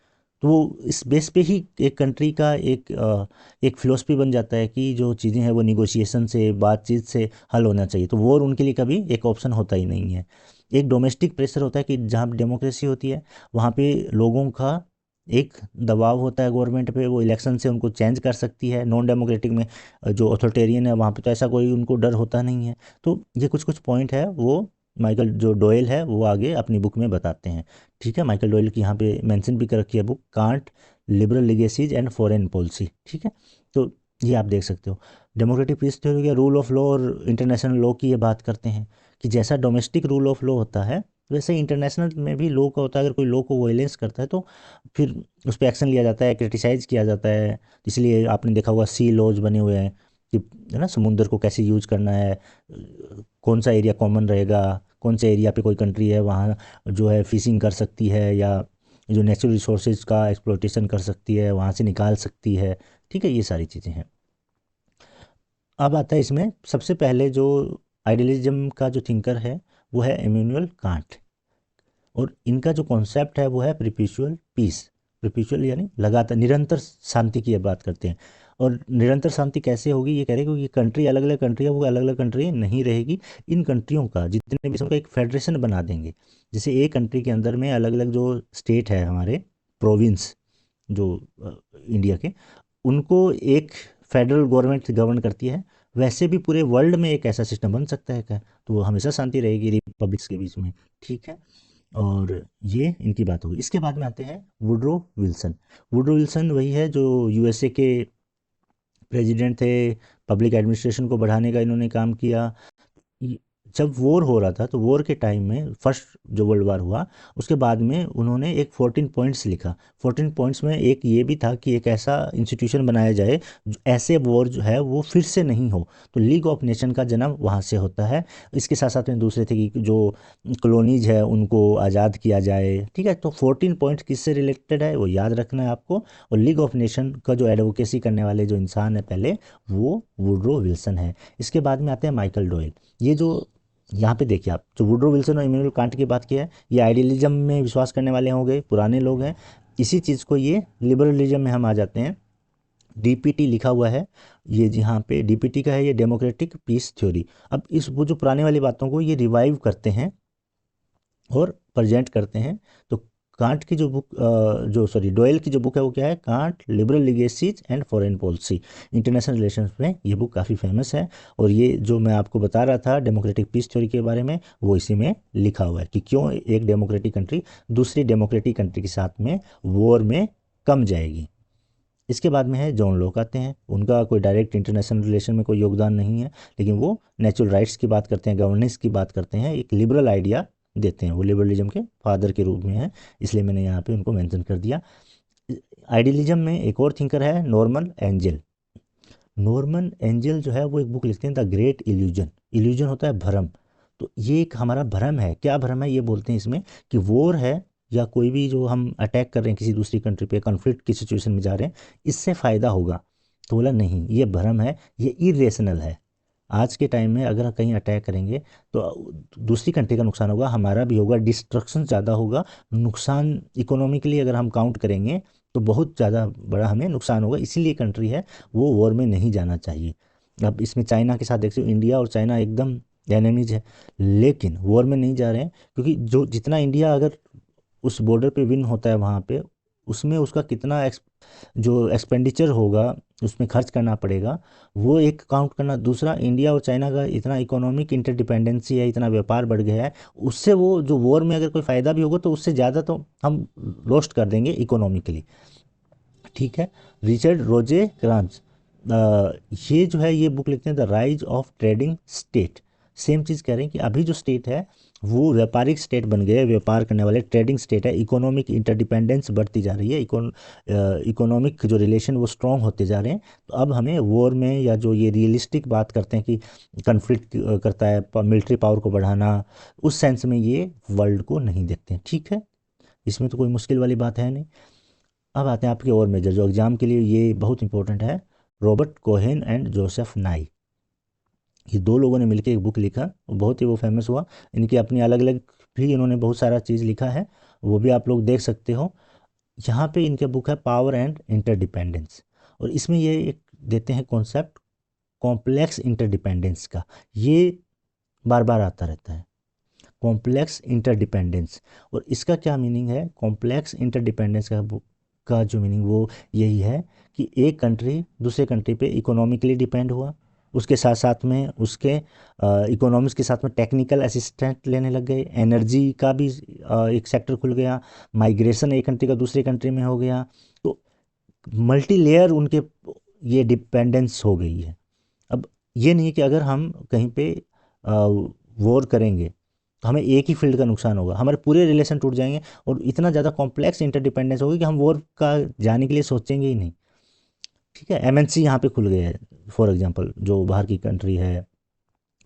तो वो इस बेस पे ही एक कंट्री का एक फिलोसफी बन जाता है कि जो चीज़ें हैं वो निगोशिएशन से, बातचीत से हल होना चाहिए। तो वॉर उनके लिए कभी एक ऑप्शन होता ही नहीं है। एक डोमेस्टिक प्रेशर होता है कि जहाँ डेमोक्रेसी होती है वहाँ पे लोगों का एक दबाव होता है गवर्नमेंट पे, वो इलेक्शन से उनको चेंज कर सकती है। नॉन डेमोक्रेटिक में जो अथॉरिटेरियन है वहाँ पे तो ऐसा कोई उनको डर होता नहीं है। तो ये कुछ कुछ पॉइंट है वो माइकल जो डोयल है वो आगे अपनी बुक में बताते हैं। ठीक है, माइकल डोयल की यहाँ पे मेंशन भी कर रखी है book, Kant, liberal legacies and foreign policy. ठीक है, तो ये आप देख सकते हो। डेमोक्रेटिक पीस थ्योरी के रूल ऑफ लॉ और इंटरनेशनल लॉ की ये बात करते हैं कि जैसा डोमेस्टिक रूल ऑफ लॉ होता है वैसे ही इंटरनेशनल में भी लॉ का होता है। अगर कोई लॉ को वायलेंस करता है तो फिर उस पर एक्शन लिया जाता है, क्रिटिसाइज किया जाता है। इसलिए आपने देखा होगा सी लॉज बने हुए हैं कि है ना, समुद्र को कैसे यूज करना है, कौन सा एरिया कॉमन रहेगा, कौन से एरिया पे कोई कंट्री है वहाँ जो है फिशिंग कर सकती है या जो नेचुरल रिसोर्सेज का एक्सप्लॉयटेशन कर सकती है वहाँ से निकाल सकती है। ठीक है, ये सारी चीज़ें हैं। अब आता है इसमें सबसे पहले जो आइडियलिज्म का जो थिंकर है वो है इमैनुअल कांट, और इनका जो कॉन्सेप्ट है वो है परपेचुअल पीस। परपेचुअल यानी लगातार, निरंतर शांति की बात करते हैं। और निरंतर शांति कैसे होगी, ये कह रहे हैं कि ये कंट्री अलग अलग कंट्री है, वो अलग अलग कंट्री नहीं रहेगी। इन कंट्रियों का जितने भी, सबका एक फेडरेशन बना देंगे। जैसे एक कंट्री के अंदर में अलग अलग जो स्टेट है हमारे प्रोविंस जो इंडिया के, उनको एक फेडरल गवर्नमेंट गवर्न करती है। वैसे भी पूरे वर्ल्ड में एक ऐसा सिस्टम बन सकता है क्या? तो वो हमेशा शांति रहेगी रिपब्लिक्स के बीच में। ठीक है, और ये इनकी बात होगी। इसके बाद में आते हैं वुडरो विल्सन। वुडरो विल्सन वही है जो यूएसए के प्रेसिडेंट थे। पब्लिक एडमिनिस्ट्रेशन को बढ़ाने का इन्होंने काम किया। जब वॉर हो रहा था तो वॉर के टाइम में फर्स्ट जो वर्ल्ड वार हुआ उसके बाद में उन्होंने एक 14 पॉइंट्स लिखा। 14 पॉइंट्स में एक ये भी था कि एक ऐसा इंस्टीट्यूशन बनाया जाए ऐसे वॉर जो है वो फिर से नहीं हो। तो लीग ऑफ नेशन का जन्म वहाँ से होता है। इसके साथ साथ में दूसरे थे कि जो कॉलोनीज है उनको आज़ाद किया जाए। ठीक है, तो 14 पॉइंट्स किससे रिलेटेड है वो याद रखना है आपको। और लीग ऑफ नेशन का जो एडवोकेसी करने वाले जो इंसान है पहले, वो वुडरो विल्सन है। इसके बाद में आते हैं माइकल डोयल। ये जो यहाँ पे देखिए आप, जो वुडरो विल्सन और इमैनुअल कांट की बात की है, ये आइडियलिज्म में विश्वास करने वाले होंगे, पुराने लोग हैं। इसी चीज़ को ये लिबरलिज्म में हम आ जाते हैं। डीपीटी लिखा हुआ है ये, यहाँ पे डीपीटी का है ये, डेमोक्रेटिक पीस थ्योरी। अब इस वो जो पुराने वाली बातों को ये रिवाइव करते हैं और प्रेजेंट करते हैं। तो कांट की जो बुक जो सॉरी डोयल की जो बुक है वो क्या है, Kant, liberal legacies and foreign policy. International relations में ये बुक काफ़ी फेमस है। और ये जो मैं आपको बता रहा था डेमोक्रेटिक पीस थ्योरी के बारे में, वो इसी में लिखा हुआ है कि क्यों एक डेमोक्रेटिक कंट्री दूसरी डेमोक्रेटिक कंट्री के साथ में वॉर में कम जाएगी। इसके बाद में है जॉन लॉक आते हैं। उनका कोई डायरेक्ट इंटरनेशनल रिलेशन में कोई योगदान नहीं है, लेकिन वो नेचुरल राइट्स की बात करते हैं, गवर्नेंस की बात करते हैं, एक लिबरल आइडिया देते हैं। वो लिबरलिज्म के फादर के रूप में है, इसलिए मैंने यहाँ पे उनको मेंशन कर दिया। आइडियलिज्म में एक और थिंकर है नॉर्मन एंजल। नॉर्मन एंजल जो है वो एक बुक लिखते हैं द ग्रेट इल्यूजन। इल्यूजन होता है भ्रम। तो ये एक हमारा भ्रम है। क्या भ्रम है? ये बोलते हैं इसमें कि वॉर है या कोई भी जो हम अटैक कर रहे हैं किसी दूसरी कंट्री पे, कॉन्फ्लिक्ट की सिचुएशन में जा रहे हैं, इससे फ़ायदा होगा। तो बोला नहीं, ये भ्रम है, ये इरेशनल है। आज के टाइम में अगर कहीं अटैक करेंगे तो दूसरी कंट्री का नुकसान होगा, हमारा भी होगा, डिस्ट्रक्शन ज़्यादा होगा। नुकसान इकोनॉमिकली अगर हम काउंट करेंगे तो बहुत ज़्यादा बड़ा हमें नुकसान होगा। इसीलिए कंट्री है वो वॉर में नहीं जाना चाहिए। अब इसमें चाइना के साथ देखते हो, इंडिया और चाइना एकदम एनिमीज है, लेकिन वॉर में नहीं जा रहे हैं क्योंकि जो जितना इंडिया अगर उस बॉर्डर पे विन होता है वहाँ पे, उसमें उसका कितना जो एक्सपेंडिचर होगा उसमें खर्च करना पड़ेगा, वो एक काउंट करना। दूसरा, इंडिया और चाइना का इतना इकोनॉमिक इंटरडिपेंडेंसी है, इतना व्यापार बढ़ गया है, उससे वो जो वॉर में अगर कोई फ़ायदा भी होगा तो उससे ज़्यादा तो हम लॉस्ट कर देंगे इकोनॉमिकली। ठीक है, रिचर्ड रोजे क्रांच ये जो है ये बुक लिखते हैं the rise of trading state. Same चीज़ कह रहे हैं कि अभी जो स्टेट है वो व्यापारिक स्टेट बन गए, व्यापार करने वाले ट्रेडिंग स्टेट है, इकोनॉमिक इंटरडिपेंडेंस बढ़ती जा रही है, इकोनॉमिक जो रिलेशन वो स्ट्रॉन्ग होते जा रहे हैं। तो अब हमें वॉर में, या जो ये रियलिस्टिक बात करते हैं कि कन्फ्लिक्ट करता है मिलिट्री पावर को बढ़ाना, उस सेंस में ये वर्ल्ड को नहीं देखते हैं। ठीक है, इसमें तो कोई मुश्किल वाली बात है नहीं। अब आते हैं आपके और मेजर, जो एग्जाम के लिए ये बहुत इंपॉर्टेंट है, रॉबर्ट कोहेन एंड जोसेफ नाई। ये दो लोगों ने मिलकर एक बुक लिखा, बहुत ही वो फेमस हुआ। इनकी अपनी अलग अलग भी इन्होंने बहुत सारा चीज़ लिखा है, वो भी आप लोग देख सकते हो। यहाँ पे इनका बुक है पावर एंड इंटरडिपेंडेंस, और इसमें ये एक देते हैं कॉन्सेप्ट कॉम्प्लेक्स इंटरडिपेंडेंस का। ये बार बार आता रहता है, कॉम्प्लेक्स इंटरडिपेंडेंस। और इसका क्या मीनिंग है, कॉम्प्लेक्स इंटरडिपेंडेंस का जो मीनिंग वो यही है कि एक कंट्री दूसरे कंट्री पे इकोनॉमिकली डिपेंड हुआ, उसके साथ साथ में उसके इकोनॉमिक्स के साथ में टेक्निकल असिस्टेंट लेने लग गए, एनर्जी का भी एक सेक्टर खुल गया, माइग्रेशन एक कंट्री का दूसरे कंट्री में हो गया। तो मल्टी लेयर उनके ये डिपेंडेंस हो गई है। अब ये नहीं है कि अगर हम कहीं पे वॉर करेंगे तो हमें एक ही फील्ड का नुकसान होगा, हमारे पूरे रिलेशन टूट जाएंगे, और इतना ज़्यादा कॉम्प्लेक्स इंटरडिपेंडेंस होगी कि हम वॉर का जाने के लिए सोचेंगे ही नहीं। ठीक है, एमएनसी यहाँ पे खुल गए हैं, फॉर एग्जांपल जो बाहर की कंट्री है,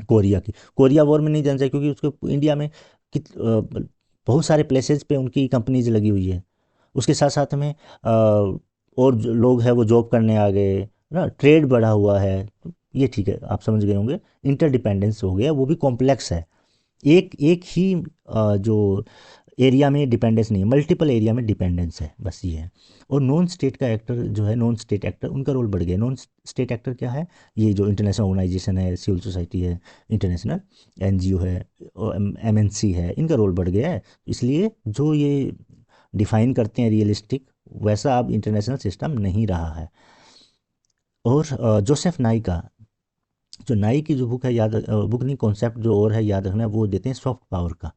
कोरिया की, कोरिया वॉर में नहीं जाना चाहिए क्योंकि उसको इंडिया में बहुत सारे प्लेसेस पे उनकी कंपनीज लगी हुई है। उसके साथ साथ में और जो लोग हैं वो जॉब करने आ गए ना, ट्रेड बढ़ा हुआ है। तो ये ठीक है, आप समझ गए होंगे, इंटरडिपेंडेंस हो गया, वो भी कॉम्प्लेक्स है। एक एक ही जो एरिया में डिपेंडेंस नहीं है, मल्टीपल एरिया में डिपेंडेंस है, बस ये है। और नॉन स्टेट का एक्टर जो है, नॉन स्टेट एक्टर, उनका रोल बढ़ गया। नॉन स्टेट एक्टर क्या है, ये जो इंटरनेशनल ऑर्गेनाइजेशन है, सिविल सोसाइटी है, इंटरनेशनल एनजीओ है, एमएनसी है, इनका रोल बढ़ गया है। इसलिए जो ये डिफाइन करते हैं रियलिस्टिक, वैसा अब इंटरनेशनल सिस्टम नहीं रहा है। और जोसेफ नाई का, जो नाई की जो बुक है, याद बुक नहीं, कॉन्सेप्ट जो और है याद रखना है, वो देते हैं सॉफ्ट पावर का।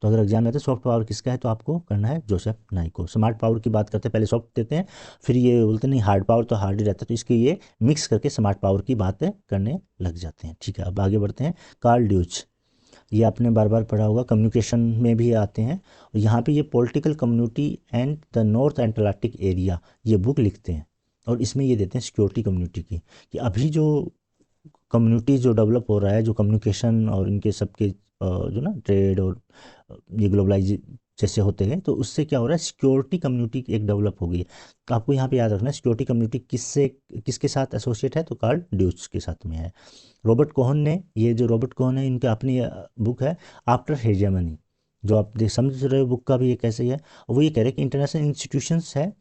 तो अगर एग्जाम में आता है सॉफ्ट पावर किसका है, तो आपको करना है जोसेफ नाई को। स्मार्ट पावर की बात करते हैं, पहले सॉफ्ट देते हैं, फिर ये बोलते हैं नहीं हार्ड पावर तो हार्ड ही रहता है, तो इसके ये मिक्स करके स्मार्ट पावर की बातें करने लग जाते हैं। ठीक है, अब आगे बढ़ते हैं। कार्ल ड्यूच, ये आपने बार बार पढ़ा होगा, कम्युनिकेशन में भी आते हैं। और यहाँ पे ये political community and the north Atlantic area, ये बुक लिखते हैं। और इसमें ये देते हैं सिक्योरिटी कम्युनिटी की, कि अभी जो कम्युनिटी जो डेवलप हो रहा है, जो कम्युनिकेशन और इनके सबके जो ना ट्रेड और ये ग्लोबलाइज जैसे होते हैं, तो उससे क्या हो रहा है, सिक्योरिटी कम्युनिटी एक डेवलप हो गई है। तो आपको यहाँ पे याद रखना है सिक्योरिटी कम्युनिटी किसके साथ एसोसिएट है, तो कार्ल ड्यूच के साथ में है। रॉबर्ट कोहन ने, ये जो रॉबर्ट कोहन है, इनका अपनी बुक है आफ्टर हेजेमनी, जो आप देख समझ रहे हो बुक का भी ये कैसे है। और वो ये कह रहे हैं कि इंटरनेशनल इंस्टीट्यूशंस है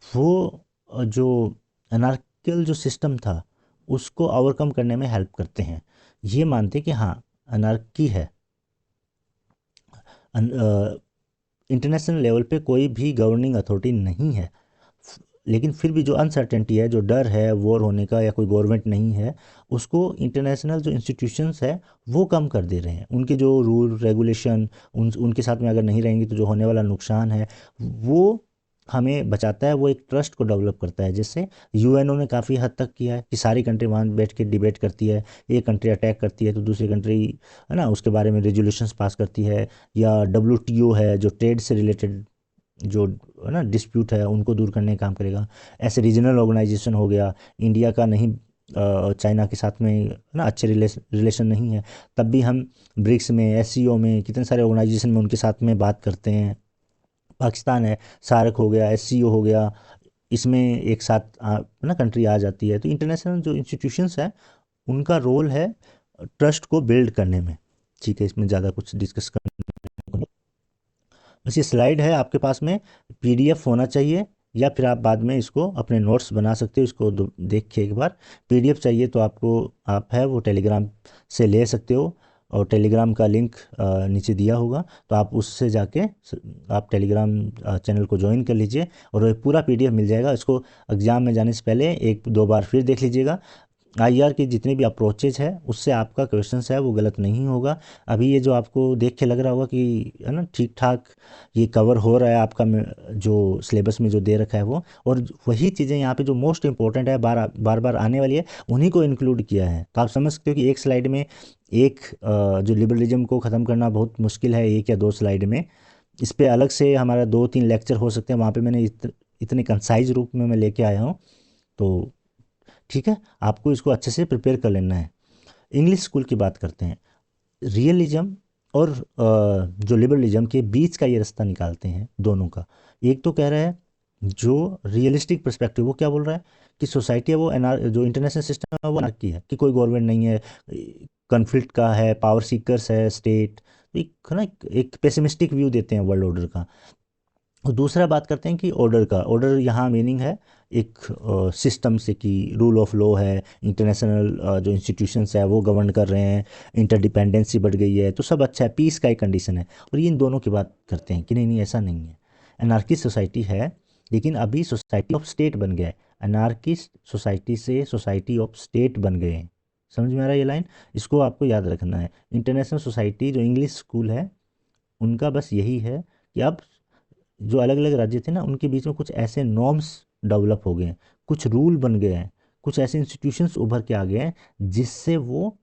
वो जो अनार्कियल जो सिस्टम था उसको ओवरकम करने में हेल्प करते हैं। ये मानते कि हाँ अनार्की है, इंटरनेशनल लेवल पे कोई भी गवर्निंग अथॉरिटी नहीं है, लेकिन फिर भी जो अनसर्टेनिटी है, जो डर है वॉर होने का या कोई गवर्नमेंट नहीं है, उसको इंटरनेशनल जो इंस्टीट्यूशंस है वो कम कर दे रहे हैं। उनके जो रूल रेगुलेशन उनके साथ में अगर नहीं रहेंगे तो जो होने वाला नुकसान है वो हमें बचाता है। वो एक ट्रस्ट को डेवलप करता है, जिससे यूएनओ ने काफ़ी हद तक किया है कि सारी कंट्री वहाँ बैठ के डिबेट करती है, एक कंट्री अटैक करती है तो दूसरी कंट्री है ना उसके बारे में रेजोल्यूशंस पास करती है। या डब्ल्यूटीओ है जो ट्रेड से रिलेटेड जो है ना डिस्प्यूट है उनको दूर करने का काम करेगा। ऐसे रीजनल ऑर्गेनाइजेशन हो गया, इंडिया का नहीं चाइना के साथ में ना अच्छे रिलेशन नहीं है, तब भी हम ब्रिक्स में, एससीओ में, कितने सारे ऑर्गेनाइजेशन में उनके साथ में बात करते हैं। पाकिस्तान है, सार्क हो गया, एससीओ हो गया, इसमें एक साथ ना कंट्री आ जाती है। तो इंटरनेशनल जो इंस्टीट्यूशंस है उनका रोल है ट्रस्ट को बिल्ड करने में। ठीक है, इसमें ज़्यादा कुछ डिस्कस करने, बस ये स्लाइड है आपके पास में, पीडीएफ होना चाहिए, या फिर आप बाद में इसको अपने नोट्स बना सकते हो, इसको देख के एक बार। पीडीएफ चाहिए तो आपको, आप है वो टेलीग्राम से ले सकते हो, और टेलीग्राम का लिंक नीचे दिया होगा, तो आप उससे जाके आप टेलीग्राम चैनल को ज्वाइन कर लीजिए और वो पूरा पीडीएफ मिल जाएगा। इसको एग्ज़ाम में जाने से पहले एक दो बार फिर देख लीजिएगा, आईआर की जितने भी अप्रोचेज है उससे आपका क्वेश्चन है वो गलत नहीं होगा। अभी ये जो आपको देख के लग रहा होगा कि है ना ठीक ठाक ये कवर हो रहा है आपका जो सिलेबस में जो दे रखा है वो, और वही चीज़ें यहाँ पे जो मोस्ट इंपॉर्टेंट है बार बार आने वाली है उन्हीं को इंक्लूड किया है। तो आप समझ सकते हो कि एक स्लाइड में एक जो लिबरलिज्म को ख़त्म करना बहुत मुश्किल है, एक या दो स्लाइड में। इस पे अलग से हमारा 2-3 लेक्चर हो सकते हैं, वहाँ पे मैंने इतने कंसाइज रूप में मैं लेके आया हूँ। तो ठीक है, आपको इसको अच्छे से प्रिपेयर कर लेना है। इंग्लिश स्कूल की बात करते हैं। रियलिज्म और जो लिबरलिज्म के बीच का ये रास्ता निकालते हैं दोनों का। एक तो कह रहा है जो रियलिस्टिक पर्सपेक्टिव, वो क्या बोल रहा है कि सोसाइटी है वो जो इंटरनेशनल सिस्टम है वो अनार्की है, कि कोई गवर्नमेंट नहीं है, कन्फ्लिक्ट का है, पावर सीकर्स है स्टेट। एक ना एक पेसिमिस्टिक व्यू देते हैं वर्ल्ड ऑर्डर का। और दूसरा बात करते हैं कि ऑर्डर का। ऑर्डर यहाँ मीनिंग है एक सिस्टम से, कि रूल ऑफ लॉ है, इंटरनेशनल जो इंस्टीट्यूशंस है वो गवर्न कर रहे हैं, इंटरडिपेंडेंसी बढ़ गई है, तो सब अच्छा है, पीस का एक कंडीशन है। और ये इन दोनों की बात करते हैं कि नहीं नहीं ऐसा नहीं है, अनार्किस्ट सोसाइटी है लेकिन अभी सोसाइटी ऑफ स्टेट बन गया है। अनार्किस्ट सोसाइटी से सोसाइटी ऑफ स्टेट बन गए हैं। समझ में आ रहा है ये लाइन? इसको आपको याद रखना है। इंटरनेशनल सोसाइटी जो इंग्लिश स्कूल है उनका बस यही है कि अब जो अलग अलग राज्य थे ना उनके बीच में कुछ ऐसे नॉर्म्स डेवलप हो गए हैं, कुछ रूल बन गए हैं, कुछ ऐसे इंस्टीट्यूशंस उभर के आ गए हैं जिससे वो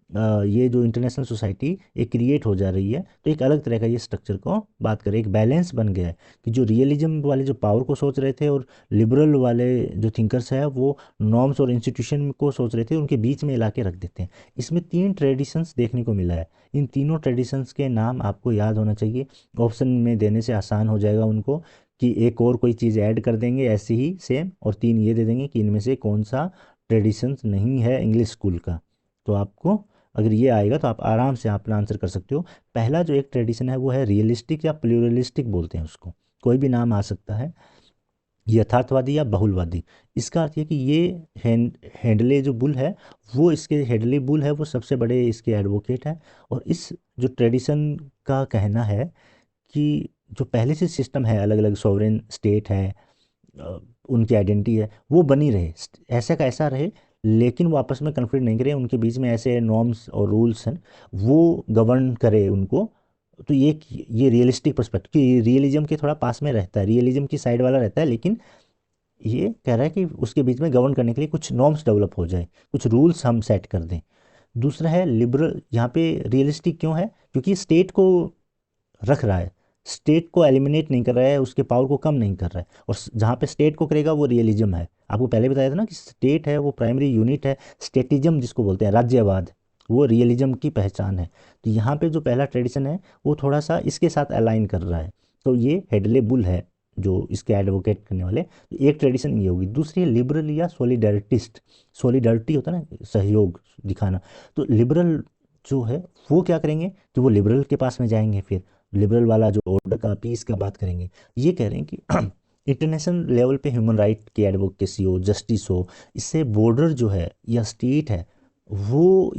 ये जो इंटरनेशनल सोसाइटी ये क्रिएट हो जा रही है। तो एक अलग तरह का ये स्ट्रक्चर को बात करें, एक बैलेंस बन गया है कि जो रियलिज्म वाले जो पावर को सोच रहे थे और लिबरल वाले जो थिंकर्स हैं वो नॉर्म्स और इंस्टीट्यूशन को सोच रहे थे, उनके बीच में ला के रख देते हैं। इसमें 3 ट्रेडिशंस देखने को मिला है। इन तीनों ट्रेडिशंस के नाम आपको याद होना चाहिए, ऑप्शन में देने से आसान हो जाएगा उनको, कि एक और कोई चीज़ ऐड कर देंगे ऐसी ही सेम और 3 ये दे देंगे कि इनमें से कौन सा ट्रेडिशंस नहीं है इंग्लिश स्कूल का। तो आपको अगर ये आएगा तो आप आराम से अपना आंसर कर सकते हो। पहला जो एक ट्रेडिशन है वो है रियलिस्टिक या प्लूरलिस्टिक बोलते हैं उसको, कोई भी नाम आ सकता है, यथार्थवादी या बहुलवादी। इसका अर्थ ये कि ये हेडले जो बुल है वो, इसके हेडले बुल है वो सबसे बड़े इसके एडवोकेट हैं। और इस जो ट्रेडिशन का कहना है कि जो पहले से सिस्टम है, अलग अलग सॉवरेन स्टेट है, उनकी आइडेंटिटी है वो बनी रहे, ऐसा का ऐसा रहे, लेकिन वो आपस में कन्फ्लिक्ट नहीं करे, उनके बीच में ऐसे नॉर्म्स और रूल्स हैं वो गवर्न करे उनको। तो ये रियलिस्टिक पर्सपेक्टिव, कि रियलिज्म के थोड़ा पास में रहता है, रियलिज्म की साइड वाला रहता है, लेकिन ये कह रहा है कि उसके बीच में गवर्न करने के लिए कुछ नॉर्म्स डेवलप हो जाए, कुछ रूल्स हम सेट कर दें। दूसरा है लिबरल। यहाँ पे रियलिस्टिक क्यों है? क्योंकि स्टेट को रख रहा है, स्टेट को एलिमिनेट नहीं कर रहा है, उसके पावर को कम नहीं कर रहा है। और जहाँ पे स्टेट को करेगा वो रियलिज्म है। आपको पहले बताया था ना कि स्टेट है वो प्राइमरी यूनिट है, स्टेटिज्म जिसको बोलते हैं, राज्यवाद, वो रियलिज्म की पहचान है। तो यहाँ पे जो पहला ट्रेडिशन है वो थोड़ा सा इसके साथ अलाइन कर रहा है। तो ये हेडले बुल है जो इसके एडवोकेट करने वाले। तो एक ट्रेडिशन ये होगी। दूसरी है लिबरल या सोलिडरिटिस्ट। सोलिडरिटी होता है ना, सहयोग दिखाना। तो लिबरल जो है वो क्या करेंगे कि वो लिबरल के पास में जाएंगे, फिर लिबरल वाला जो ऑर्डर का पीस का बात करेंगे। ये कह रहे हैं कि इंटरनेशनल लेवल पे ह्यूमन राइट की एडवोकेसी हो, जस्टिस हो, इससे बॉर्डर जो है या स्टेट है वो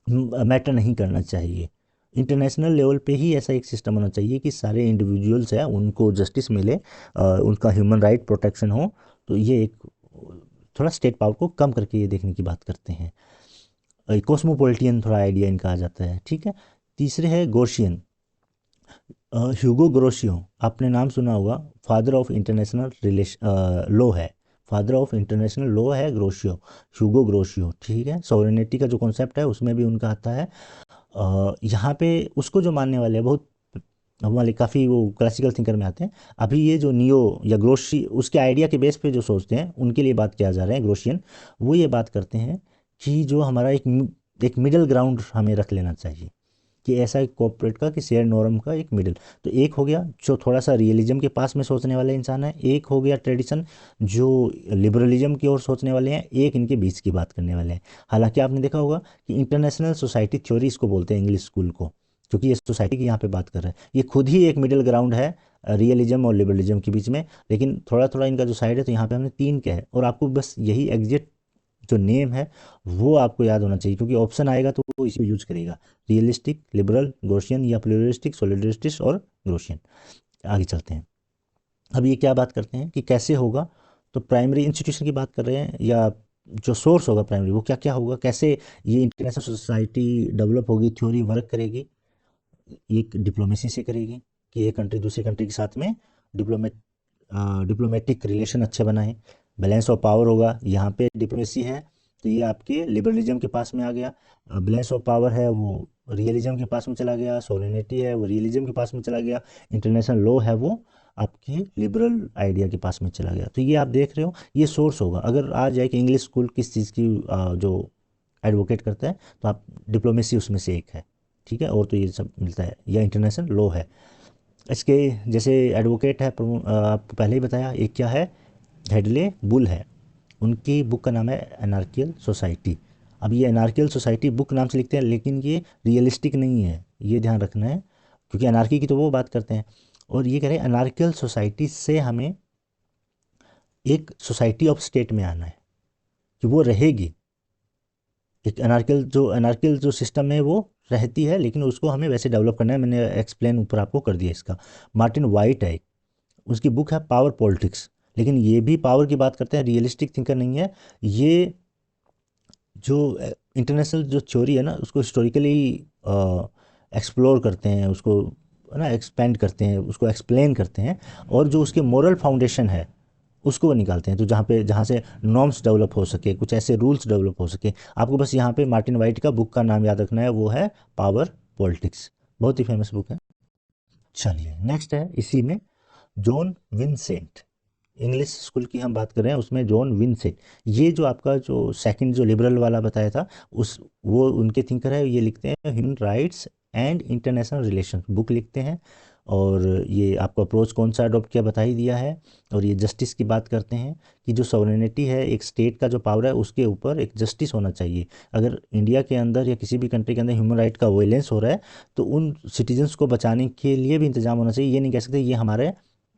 मैटर नहीं करना चाहिए। इंटरनेशनल लेवल पे ही ऐसा एक सिस्टम होना चाहिए कि सारे इंडिविजुअल्स हैं उनको जस्टिस मिले, उनका ह्यूमन राइट प्रोटेक्शन हो। तो ये एक थोड़ा स्टेट पावर को कम करके ये देखने की बात करते हैं। कॉस्मोपॉलिटियन थोड़ा आइडिया इनका आ जाता है, ठीक है। तीसरे है गोर्शियन। ह्यूगो ग्रोशियो, आपने नाम सुना होगा, father of international relation law है, फादर ऑफ इंटरनेशनल लॉ है ग्रोशियो, ह्यूगो ग्रोशियो, ठीक है। सॉवरेनिटी का जो कॉन्सेप्ट है उसमें भी उनका आता है। यहाँ पे उसको जो मानने वाले हैं बहुत हमारे काफ़ी वो क्लासिकल थिंकर में आते हैं। अभी ये जो नियो या ग्रोशी उसके आइडिया के बेस पे जो सोचते हैं उनके लिए बात किया जा रहा है ग्रोशियन। वो ये बात करते हैं कि जो हमारा एक मिडिल ग्राउंड हमें रख लेना चाहिए, कि ऐसा एक कॉर्पोरेट का, कि शेयर नॉर्म का एक मिडिल। तो एक हो गया जो थोड़ा सा रियलिज्म के पास में सोचने वाले इंसान है, एक हो गया ट्रेडिशन जो लिबरलिज्म की ओर सोचने वाले हैं, एक इनके बीच की बात करने वाले हैं। हालांकि आपने देखा होगा कि इंटरनेशनल सोसाइटी थ्योरी इसको बोलते हैं इंग्लिश स्कूल को, क्योंकि ये सोसाइटी की यहाँ पे बात कर रहा है। ये खुद ही एक मिडिल ग्राउंड है रियलिज्म और लिबरलिज्म के बीच में, लेकिन थोड़ा थोड़ा इनका जो साइड है, तो यहाँ पे हमने 3 कहा है। और आपको बस यही एग्जैक्ट जो नेम है वो आपको याद होना चाहिए, क्योंकि ऑप्शन आएगा तो वो इसी को यूज करेगा, रियलिस्टिक, लिबरल, गॉसियन या प्लूरलिस्टिक, सोलिडरिस्टिक और गॉसियन। आगे चलते हैं। अब ये क्या बात करते हैं कि कैसे होगा। तो प्राइमरी इंस्टीट्यूशन की बात कर रहे हैं या जो सोर्स होगा प्राइमरी, वो क्या क्या होगा, कैसे ये इंटरनेशनल सोसाइटी डेवलप होगी, थ्योरी वर्क करेगी, एक डिप्लोमेसी से करेगी कि एक कंट्री दूसरे कंट्री के साथ में डिप्लोमेट डिप्लोमेटिक रिलेशन अच्छे बनाए। बैलेंस ऑफ पावर होगा, यहाँ पे डिप्लोमेसी है तो ये आपके लिबरलिज्म के पास में आ गया। बैलेंस ऑफ पावर है वो रियलिज्म के पास में चला गया। सॉवरेनिटी है वो रियलिज्म के पास में चला गया। इंटरनेशनल लॉ है वो आपके लिबरल आइडिया के पास में चला गया। तो ये आप देख रहे हो, ये सोर्स होगा। अगर आ जाए कि इंग्लिश स्कूल किस चीज़ की जो एडवोकेट करता है, तो आप डिप्लोमेसी उसमें से एक है, ठीक है, और तो ये सब मिलता है, या इंटरनेशनल लॉ है। इसके जैसे एडवोकेट है, आपको पहले ही बताया, एक क्या है, हेडले बुल है। उनकी बुक का नाम है एनार्कियल सोसाइटी। अब ये एनार्कियल सोसाइटी बुक नाम से लिखते हैं, लेकिन ये रियलिस्टिक नहीं है, ये ध्यान रखना है, क्योंकि अनार्की की तो वो बात करते हैं, और ये कह रहे हैं अनार्कियल सोसाइटी से हमें एक सोसाइटी ऑफ स्टेट में आना है कि वो रहेगी। एक अनार्कियल जो सिस्टम है वो रहती है, लेकिन उसको हमें वैसे डेवलप करना है। मैंने एक्सप्लेन ऊपर आपको कर दिया इसका। मार्टिन वाइट है, उसकी बुक है पावर पॉलिटिक्स, लेकिन ये भी पावर की बात करते हैं, रियलिस्टिक थिंकर नहीं है ये। जो इंटरनेशनल जो थ्योरी है ना, उसको हिस्टोरिकली एक्सप्लोर करते हैं, उसको है ना एक्सपेंड करते हैं, उसको एक्सप्लेन करते हैं, और जो उसके मोरल फाउंडेशन है उसको वो निकालते हैं। तो जहाँ से नॉर्म्स डेवलप हो सके, कुछ ऐसे रूल्स डेवलप हो सके। आपको बस यहाँ पे मार्टिन वाइट का बुक का नाम याद रखना है, वो है पावर पॉलिटिक्स, बहुत ही फेमस बुक है। चलिए नेक्स्ट है इसी में जॉन विंसेंट। इंग्लिश स्कूल की हम बात कर रहे हैं, उसमें जॉन विंसेंट, ये जो आपका जो सेकंड जो लिबरल वाला बताया था, उस वो उनके थिंकर है। ये लिखते हैं human rights and international relation book लिखते हैं। और ये आपको अप्रोच कौन सा अडॉप्ट किया बता ही दिया है। और ये जस्टिस की बात करते हैं कि जो सॉवरेनिटी है, एक स्टेट का जो पावर है, उसके ऊपर एक जस्टिस होना चाहिए। अगर इंडिया के अंदर या किसी भी कंट्री के अंदर ह्यूमन राइट का वायलेंस हो रहा है, तो उन सिटीजन्स को बचाने के लिए भी इंतजाम होना चाहिए। ये नहीं कह सकते ये हमारे,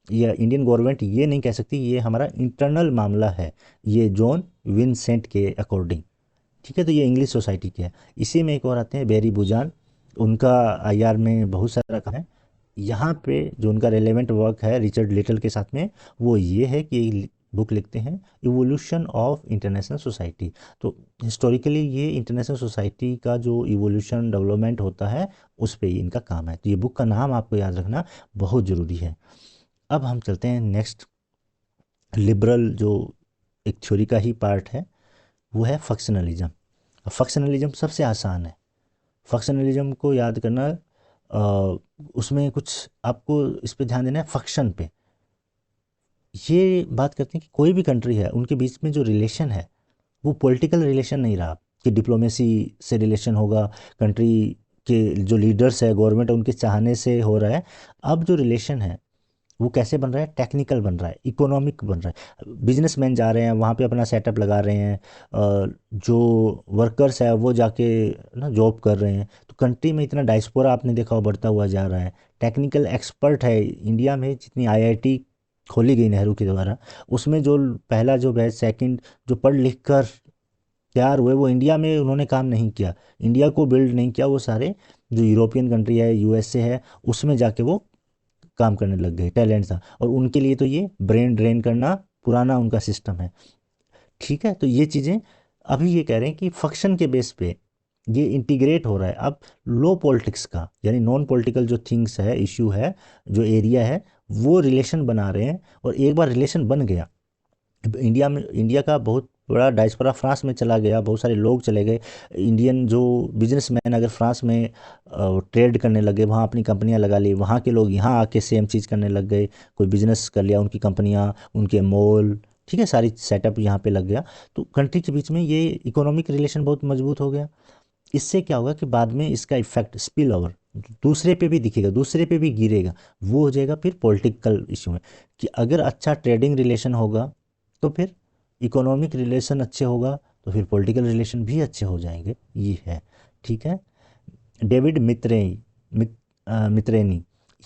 या इंडियन गवर्नमेंट ये नहीं कह सकती ये हमारा इंटरनल मामला है, ये जॉन विंसेंट के अकॉर्डिंग, ठीक है। तो ये इंग्लिश सोसाइटी के है। इसी में एक और आते हैं बेरी बुजान, उनका आईआर में बहुत सारा काम है। यहाँ पे जो उनका रेलेवेंट वर्क है रिचर्ड लिटल के साथ में, वो ये है कि बुक लिखते हैं इवोल्यूशन ऑफ इंटरनेशनल सोसाइटी। तो हिस्टोरिकली ये इंटरनेशनल सोसाइटी का जो इवोल्यूशन डेवलपमेंट होता है, उस पे ही इनका काम है। तो ये बुक का नाम आपको याद रखना बहुत ज़रूरी है। अब हम चलते हैं नेक्स्ट, लिबरल जो एक थ्योरी का ही पार्ट है, वो है फंक्शनलिज्म। अब फंक्शनलिज्म सबसे आसान है। फंक्शनलिज्म को याद करना, उसमें कुछ आपको इस पे ध्यान देना है, फंक्शन पे। ये बात करते हैं कि कोई भी कंट्री है, उनके बीच में जो रिलेशन है वो पॉलिटिकल रिलेशन नहीं रहा कि डिप्लोमेसी से रिलेशन होगा, कंट्री के जो लीडर्स है, गवर्नमेंट है, उनके चाहने से हो रहा है। अब जो रिलेशन है वो कैसे बन रहा है, टेक्निकल बन रहा है, इकोनॉमिक बन रहा है। बिजनेसमैन जा रहे हैं वहाँ पे अपना सेटअप लगा रहे हैं, जो वर्कर्स है वो जाके ना जॉब कर रहे हैं। तो कंट्री में इतना डायस्पोरा आपने देखा हो बढ़ता हुआ जा रहा है। टेक्निकल एक्सपर्ट है इंडिया में, जितनी आईआईटी खोली गई नेहरू के द्वारा, उसमें जो पहला जो बैच, सेकंड जो पढ़ लिख कर तैयार हुए, वो इंडिया में उन्होंने काम नहीं किया, इंडिया को बिल्ड नहीं किया। वो सारे जो यूरोपियन कंट्री है, यूएसए है, उसमें जाके वो काम करने लग गए, टैलेंट था। और उनके लिए तो ये ब्रेन ड्रेन करना पुराना उनका सिस्टम है, ठीक है। तो ये चीज़ें अभी ये कह रहे हैं कि फंक्शन के बेस पे ये इंटीग्रेट हो रहा है। अब लो पॉलिटिक्स का, यानी नॉन पॉलिटिकल जो थिंग्स है, इशू है, जो एरिया है, वो रिलेशन बना रहे हैं। और एक बार रिलेशन बन गया, इंडिया में, इंडिया का बहुत बड़ा डायस्पोरा फ्रांस में चला गया, बहुत सारे लोग चले गए। इंडियन जो बिजनेसमैन अगर फ्रांस में ट्रेड करने लगे, वहाँ अपनी कंपनियां लगा ली, वहाँ के लोग यहाँ आके सेम चीज़ करने लग गए, कोई बिजनेस कर लिया, उनकी कंपनियां, उनके मॉल, ठीक है, सारी सेटअप यहाँ पे लग गया। तो कंट्री के बीच में ये इकोनॉमिक रिलेशन बहुत मजबूत हो गया। इससे क्या होगा कि बाद में इसका इफेक्ट स्पिल ओवर दूसरे पे भी दिखेगा, दूसरे पे भी गिरेगा। वो हो जाएगा फिर पॉलिटिकल इशू में, कि अगर अच्छा ट्रेडिंग रिलेशन होगा तो फिर इकोनॉमिक रिलेशन अच्छे होगा, तो फिर पॉलिटिकल रिलेशन भी अच्छे हो जाएंगे, ये है, ठीक है। डेविड मित्रेनी,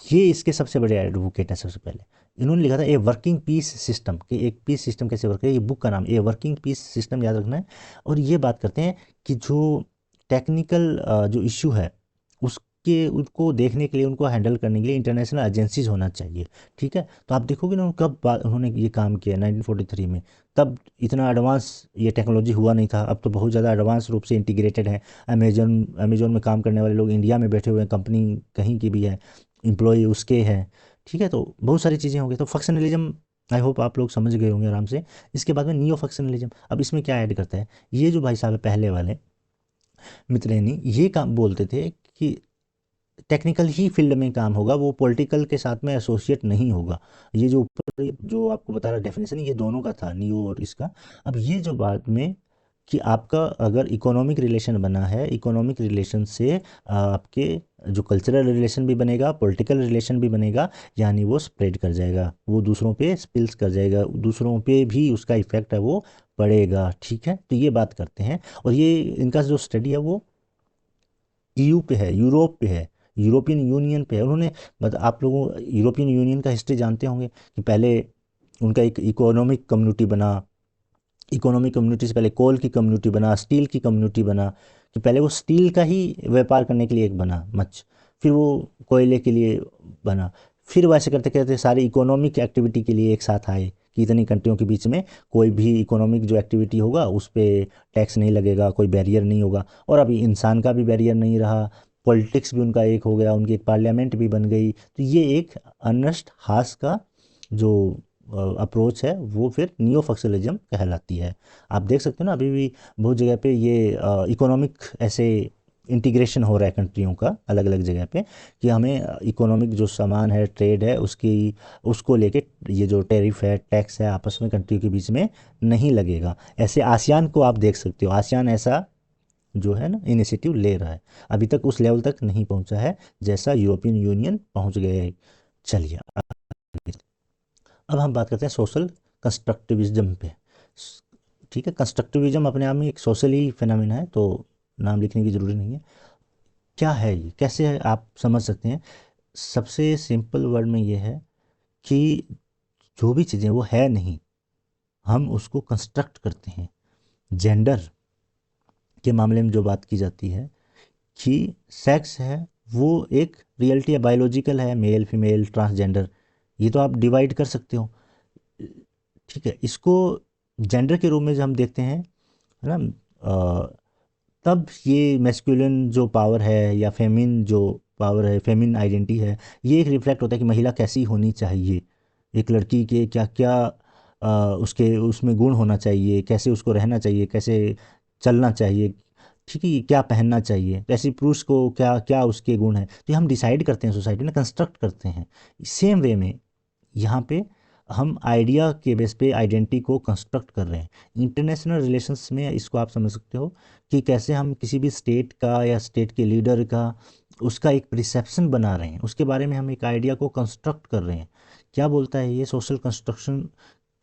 ये इसके सबसे बड़े एडवोकेट हैं। सबसे पहले इन्होंने लिखा था ए वर्किंग पीस सिस्टम, कि एक पीस सिस्टम कैसे वर्क है, ये बुक का नाम ए वर्किंग पीस सिस्टम, याद रखना है। और ये बात करते हैं कि जो टेक्निकल जो इशू है, उस उसके उनको देखने के लिए, उनको हैंडल करने के लिए इंटरनेशनल एजेंसीज होना चाहिए। ठीक है, तो आप देखोगे ना उन्होंने ये काम किया 1943 में। तब इतना एडवांस ये टेक्नोलॉजी हुआ नहीं था, अब तो बहुत ज़्यादा एडवांस रूप से इंटीग्रेटेड है। अमेजोन में काम करने वाले लोग इंडिया में बैठे हुए हैं, कंपनी कहीं की भी है, एम्प्लॉय उसके हैं। ठीक है, तो बहुत सारी चीज़ें होंगी। तो फंक्शनलिज्म आई होप आप लोग समझ गए होंगे आराम से। इसके बाद में नियो फंक्शनलिज्म, अब इसमें क्या ऐड करता है, ये जो भाई साहब है पहले वाले मित्रेनी, ये काम बोलते थे कि टेक्निकल ही फील्ड में काम होगा, वो पॉलिटिकल के साथ में एसोसिएट नहीं होगा। ये जो ऊपर जो आपको बता रहा डेफिनेशन, ये दोनों का था, नियो और इसका। अब ये जो बाद में कि आपका अगर इकोनॉमिक रिलेशन बना है, इकोनॉमिक रिलेशन से आपके जो कल्चरल रिलेशन भी बनेगा, पॉलिटिकल रिलेशन भी बनेगा, यानी वो स्प्रेड कर जाएगा, वो दूसरों पे स्पिल्स कर जाएगा, दूसरों पे भी उसका इफेक्ट है वो पड़ेगा। ठीक है, तो ये बात करते हैं। और ये इनका जो स्टडी है वो ईयू पे है, यूरोप पे है, यूरोपियन यूनियन पे है। उन्होंने आप लोगों यूरोपियन यूनियन का हिस्ट्री जानते होंगे कि पहले उनका एक इकोनॉमिक कम्युनिटी बना, इकोनॉमिक कम्युनिटी से पहले कोल की कम्युनिटी बना, स्टील की कम्युनिटी बना, कि पहले वो स्टील का ही व्यापार करने के लिए एक बना मच, फिर वो कोयले के लिए बना, फिर वैसे करते करते सारी इकोनॉमिक एक्टिविटी के लिए एक साथ आए कि इतनी कंट्रियों के बीच में कोई भी इकोनॉमिक जो एक्टिविटी होगा उस पर टैक्स नहीं लगेगा, कोई बैरियर नहीं होगा। और अभी इंसान का भी बैरियर नहीं रहा, पॉलिटिक्स भी उनका एक हो गया, उनकी एक पार्लियामेंट भी बन गई। तो ये एक अर्नेस्ट हास का जो अप्रोच है वो फिर नियो फक्सलिज्म कहलाती है। आप देख सकते हो ना, अभी भी बहुत जगह पे ये इकोनॉमिक ऐसे इंटीग्रेशन हो रहा है कंट्रियों का अलग अलग जगह पे, कि हमें इकोनॉमिक जो सामान है, ट्रेड है, उसकी उसको लेके ये जो टैरिफ है, टैक्स है, आपस में कंट्री के बीच में नहीं लगेगा। ऐसे आसियान को आप देख सकते हो, आसियान ऐसा जो है ना इनिशिएटिव ले रहा है, अभी तक उस लेवल तक नहीं पहुंचा है जैसा यूरोपियन यूनियन पहुंच गए। चलिए अब हम बात करते हैं सोशल कंस्ट्रक्टिविज्म पे। ठीक है, कंस्ट्रक्टिविज्म अपने आप में एक सोशली फिनोमेना है, तो नाम लिखने की ज़रूरी नहीं है। क्या है ये, कैसे है आप समझ सकते हैं। सबसे सिंपल वर्ड में ये है कि जो भी चीज़ें वो है नहीं, हम उसको कंस्ट्रक्ट करते हैं। जेंडर के मामले में जो बात की जाती है कि सेक्स है वो एक रियलिटी है, बायोलॉजिकल है, मेल फीमेल ट्रांसजेंडर, ये तो आप डिवाइड कर सकते हो। ठीक है, इसको जेंडर के रूप में जब हम देखते हैं, है ना, तब ये मैस्कुलिन जो पावर है या फेमिन जो पावर है, फेमिन आइडेंटिटी है, ये एक रिफ्लेक्ट होता है कि महिला कैसी होनी चाहिए, एक लड़की के क्या क्या उसके उसमें गुण होना चाहिए, कैसे उसको रहना चाहिए, कैसे चलना चाहिए, ठीक है, क्या पहनना चाहिए, तो ऐसे पुरुष को क्या क्या उसके गुण हैं, तो ये हम डिसाइड करते हैं, सोसाइटी में कंस्ट्रक्ट करते हैं। सेम वे में यहाँ पे हम आइडिया के बेस पे आइडेंटिटी को कंस्ट्रक्ट कर रहे हैं। इंटरनेशनल रिलेशंस में इसको आप समझ सकते हो कि कैसे हम किसी भी स्टेट का या स्टेट के लीडर का उसका एक परसेप्शन बना रहे हैं, उसके बारे में हम एक आइडिया को कंस्ट्रक्ट कर रहे हैं। क्या बोलता है ये सोशल कंस्ट्रक्शन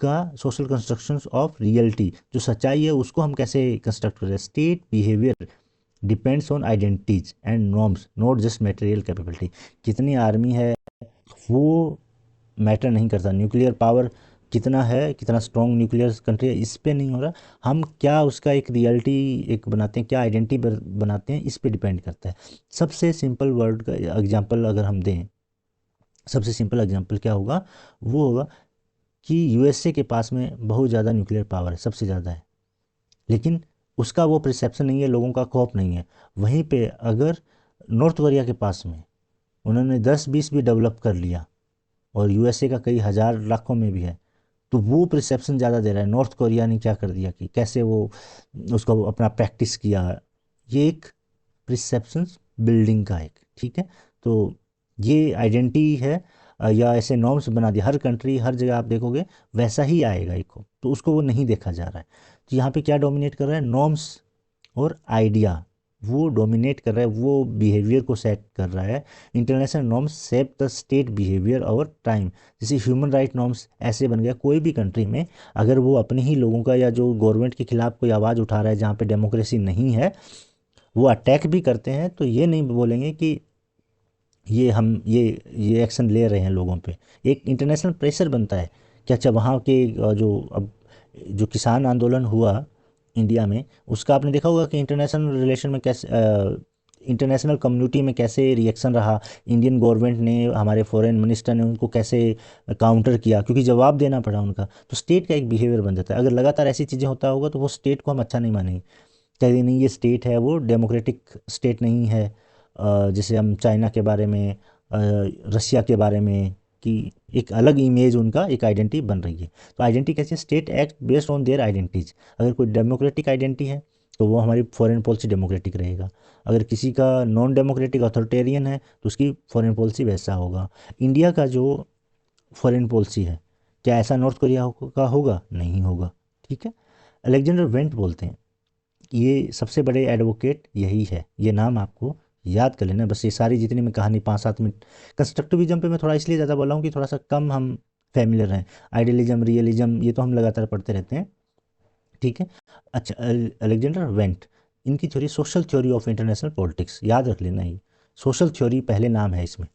का, सोशल कंस्ट्रक्शंस ऑफ रियलिटी, जो सच्चाई है उसको हम कैसे कंस्ट्रक्ट कर रहे हैं। State behaviour depends on identities and norms, not just material capability. कितनी आर्मी है वो मैटर नहीं करता, न्यूक्लियर पावर कितना है, कितना स्ट्रॉन्ग न्यूक्लियर कंट्री है, इस पे नहीं हो रहा। हम क्या उसका एक रियलिटी एक बनाते हैं, क्या आइडेंटिटी बनाते हैं, इस पे डिपेंड करता है। सबसे सिंपल वर्ड का एग्जांपल अगर हम दें, सबसे सिंपल एग्जांपल क्या होगा, वो होगा कि यूएसए के पास में बहुत ज़्यादा न्यूक्लियर पावर है, सबसे ज़्यादा है, लेकिन उसका वो परसेप्शन नहीं है, लोगों का खौफ नहीं है। वहीं पे अगर नॉर्थ कोरिया के पास में उन्होंने 10-20 भी डेवलप कर लिया, और यूएसए का कई हज़ार लाखों में भी है, तो वो परसेप्शन ज़्यादा दे रहा है। नॉर्थ कोरिया ने क्या कर दिया कि कैसे वो उसको अपना प्रैक्टिस किया, ये एक परसेप्शन बिल्डिंग का एक, ठीक है, तो ये आइडेंटिटी है। या ऐसे नॉर्म्स बना दिया, हर कंट्री हर जगह आप देखोगे वैसा ही आएगा एक को, तो उसको वो नहीं देखा जा रहा है। तो यहाँ पे क्या डोमिनेट कर रहा है, नॉर्म्स और आइडिया, वो डोमिनेट कर रहा है, वो बिहेवियर को सेट कर रहा है। International norms set the state behaviour over time. जैसे ह्यूमन राइट नॉर्म्स ऐसे बन गया, कोई भी कंट्री में अगर वो अपने ही लोगों का या जो गवर्नमेंट के खिलाफ कोई आवाज़ उठा रहा है जहाँ पे डेमोक्रेसी नहीं है, वो अटैक भी करते हैं, तो ये नहीं बोलेंगे कि ये हम ये एक्शन ले रहे हैं लोगों पे। एक इंटरनेशनल प्रेशर बनता है कि अच्छा वहाँ के जो अब जो किसान आंदोलन हुआ इंडिया में, उसका आपने देखा होगा कि इंटरनेशनल रिलेशन में कैसे इंटरनेशनल कम्युनिटी में कैसे रिएक्शन रहा, इंडियन गवर्नमेंट ने, हमारे फॉरेन मिनिस्टर ने उनको कैसे काउंटर किया, क्योंकि जवाब देना पड़ा उनका। तो स्टेट का एक बिहेवियर बन जाता है। अगर लगातार ऐसी चीज़ें होता होगा तो वो स्टेट को हम अच्छा नहीं मानेंगे, कहेंगे नहीं ये स्टेट है, वो डेमोक्रेटिक स्टेट नहीं है। जैसे हम चाइना के बारे में, रशिया के बारे में, कि एक अलग इमेज उनका, एक आइडेंटिटी बन रही है। तो आइडेंटिटी कैसे, state act based on their identities. अगर कोई डेमोक्रेटिक आइडेंटिटी है तो वो हमारी फॉरेन पॉलिसी डेमोक्रेटिक रहेगा। अगर किसी का नॉन डेमोक्रेटिक अथॉरिटेरियन है तो उसकी फॉरेन पॉलिसी वैसा होगा। इंडिया का जो फॉरेन पॉलिसी है, क्या ऐसा नॉर्थ कोरिया का होगा? नहीं होगा। ठीक है। अलेक्जेंडर वेंट बोलते हैं, ये सबसे बड़े एडवोकेट यही है। ये नाम आपको याद कर लेना बस। ये सारी जितनी मैं कहानी 5-7 मिनट, कंस्ट्रक्टिविज्म पे मैं थोड़ा इसलिए ज़्यादा बोला हूँ कि थोड़ा सा कम हम फैमिलियर हैं। आइडियलिज्म, रियलिज्म, ये तो हम लगातार पढ़ते रहते हैं। ठीक है। अच्छा, अलेक्जेंडर वेंट, इनकी theory social theory of international politics, याद रख लेना। ही सोशल थ्योरी पहले नाम है इसमें,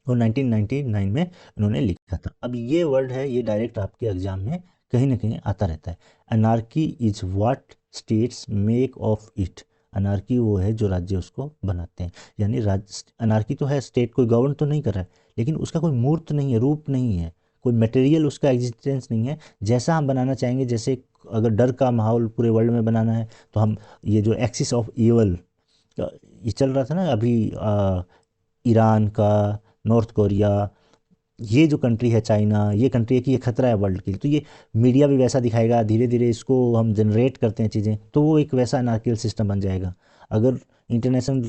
और 1999 में उन्होंने लिखा था। अब ये वर्ड है, ये डायरेक्ट आपके एग्जाम में कहीं ना कहीं आता रहता है। Anarchy is what states make of it. Anarchy वो है जो राज्य उसको बनाते हैं। यानी राज्य, अनार्की तो है, स्टेट कोई गवर्न तो नहीं कर रहा है, लेकिन उसका कोई मूर्त नहीं है, रूप नहीं है, कोई मटेरियल उसका एग्जिस्टेंस नहीं है। जैसा हम बनाना चाहेंगे, जैसे अगर डर का माहौल पूरे वर्ल्ड में बनाना है तो हम, ये जो एक्सिस ऑफ ईवल ये चल रहा था ना अभी, ईरान का, नॉर्थ कोरिया, ये जो कंट्री है, चाइना, ये कंट्री है कि ये खतरा है वर्ल्ड के लिए, तो ये मीडिया भी वैसा दिखाएगा। धीरे धीरे इसको हम जनरेट करते हैं चीज़ें, तो वो एक वैसा अनार्कियल सिस्टम बन जाएगा। अगर इंटरनेशनल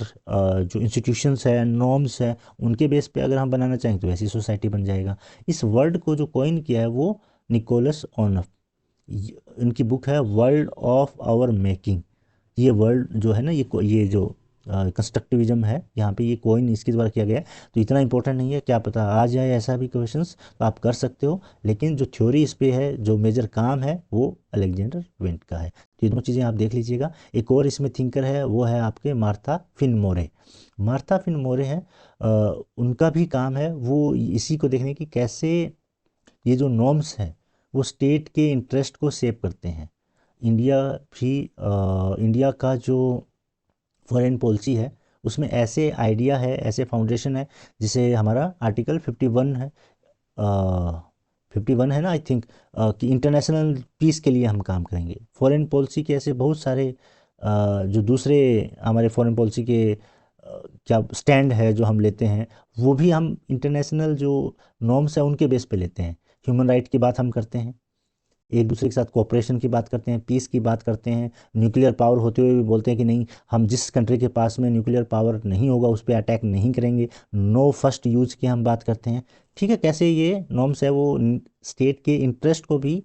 जो इंस्टीट्यूशंस है, नॉर्म्स है, उनके बेस पे अगर हम बनाना चाहें तो वैसी सोसाइटी बन जाएगा। इस वर्ड को जो कॉइन किया है वो निकोलस ऑनफ, इनकी बुक है वर्ल्ड ऑफ आवर मेकिंग। ये वर्ल्ड जो है ना, ये जो कंस्ट्रक्टिविज्म है, यहाँ पे ये कोइन इसके द्वारा किया गया है। तो इतना इंपॉर्टेंट नहीं है, क्या पता आ जाए ऐसा भी क्वेश्चंस, तो आप कर सकते हो। लेकिन जो थ्योरी इस पे है, जो मेजर काम है, वो अलेक्जेंडर वेंट का है। तो ये दोनों चीज़ें आप देख लीजिएगा। एक और इसमें थिंकर है, वो है आपके मार्था फिनमोरे। मार्था फिनमोरे हैं, उनका भी काम है वो इसी को देखने की कैसे ये जो नॉर्म्स हैं वो स्टेट के इंटरेस्ट को सेव करते हैं। इंडिया भी, इंडिया का जो फॉरेन पॉलिसी है उसमें ऐसे आइडिया है, ऐसे फाउंडेशन है, जिसे हमारा आर्टिकल 51 है, 51 है ना आई थिंक, कि इंटरनेशनल पीस के लिए हम काम करेंगे। फॉरेन पॉलिसी के ऐसे बहुत सारे जो दूसरे हमारे फॉरेन पॉलिसी के क्या स्टैंड है जो हम लेते हैं, वो भी हम इंटरनेशनल जो नॉर्म्स है उनके बेस पे लेते हैं। ह्यूमन राइट की बात हम करते हैं, एक दूसरे के साथ कोऑपरेशन की बात करते हैं, पीस की बात करते हैं, न्यूक्लियर पावर होते हुए भी बोलते हैं कि नहीं, हम जिस कंट्री के पास में न्यूक्लियर पावर नहीं होगा उस पर अटैक नहीं करेंगे। नो फर्स्ट यूज की हम बात करते हैं। ठीक है, कैसे ये नॉर्म्स है वो स्टेट के इंटरेस्ट को भी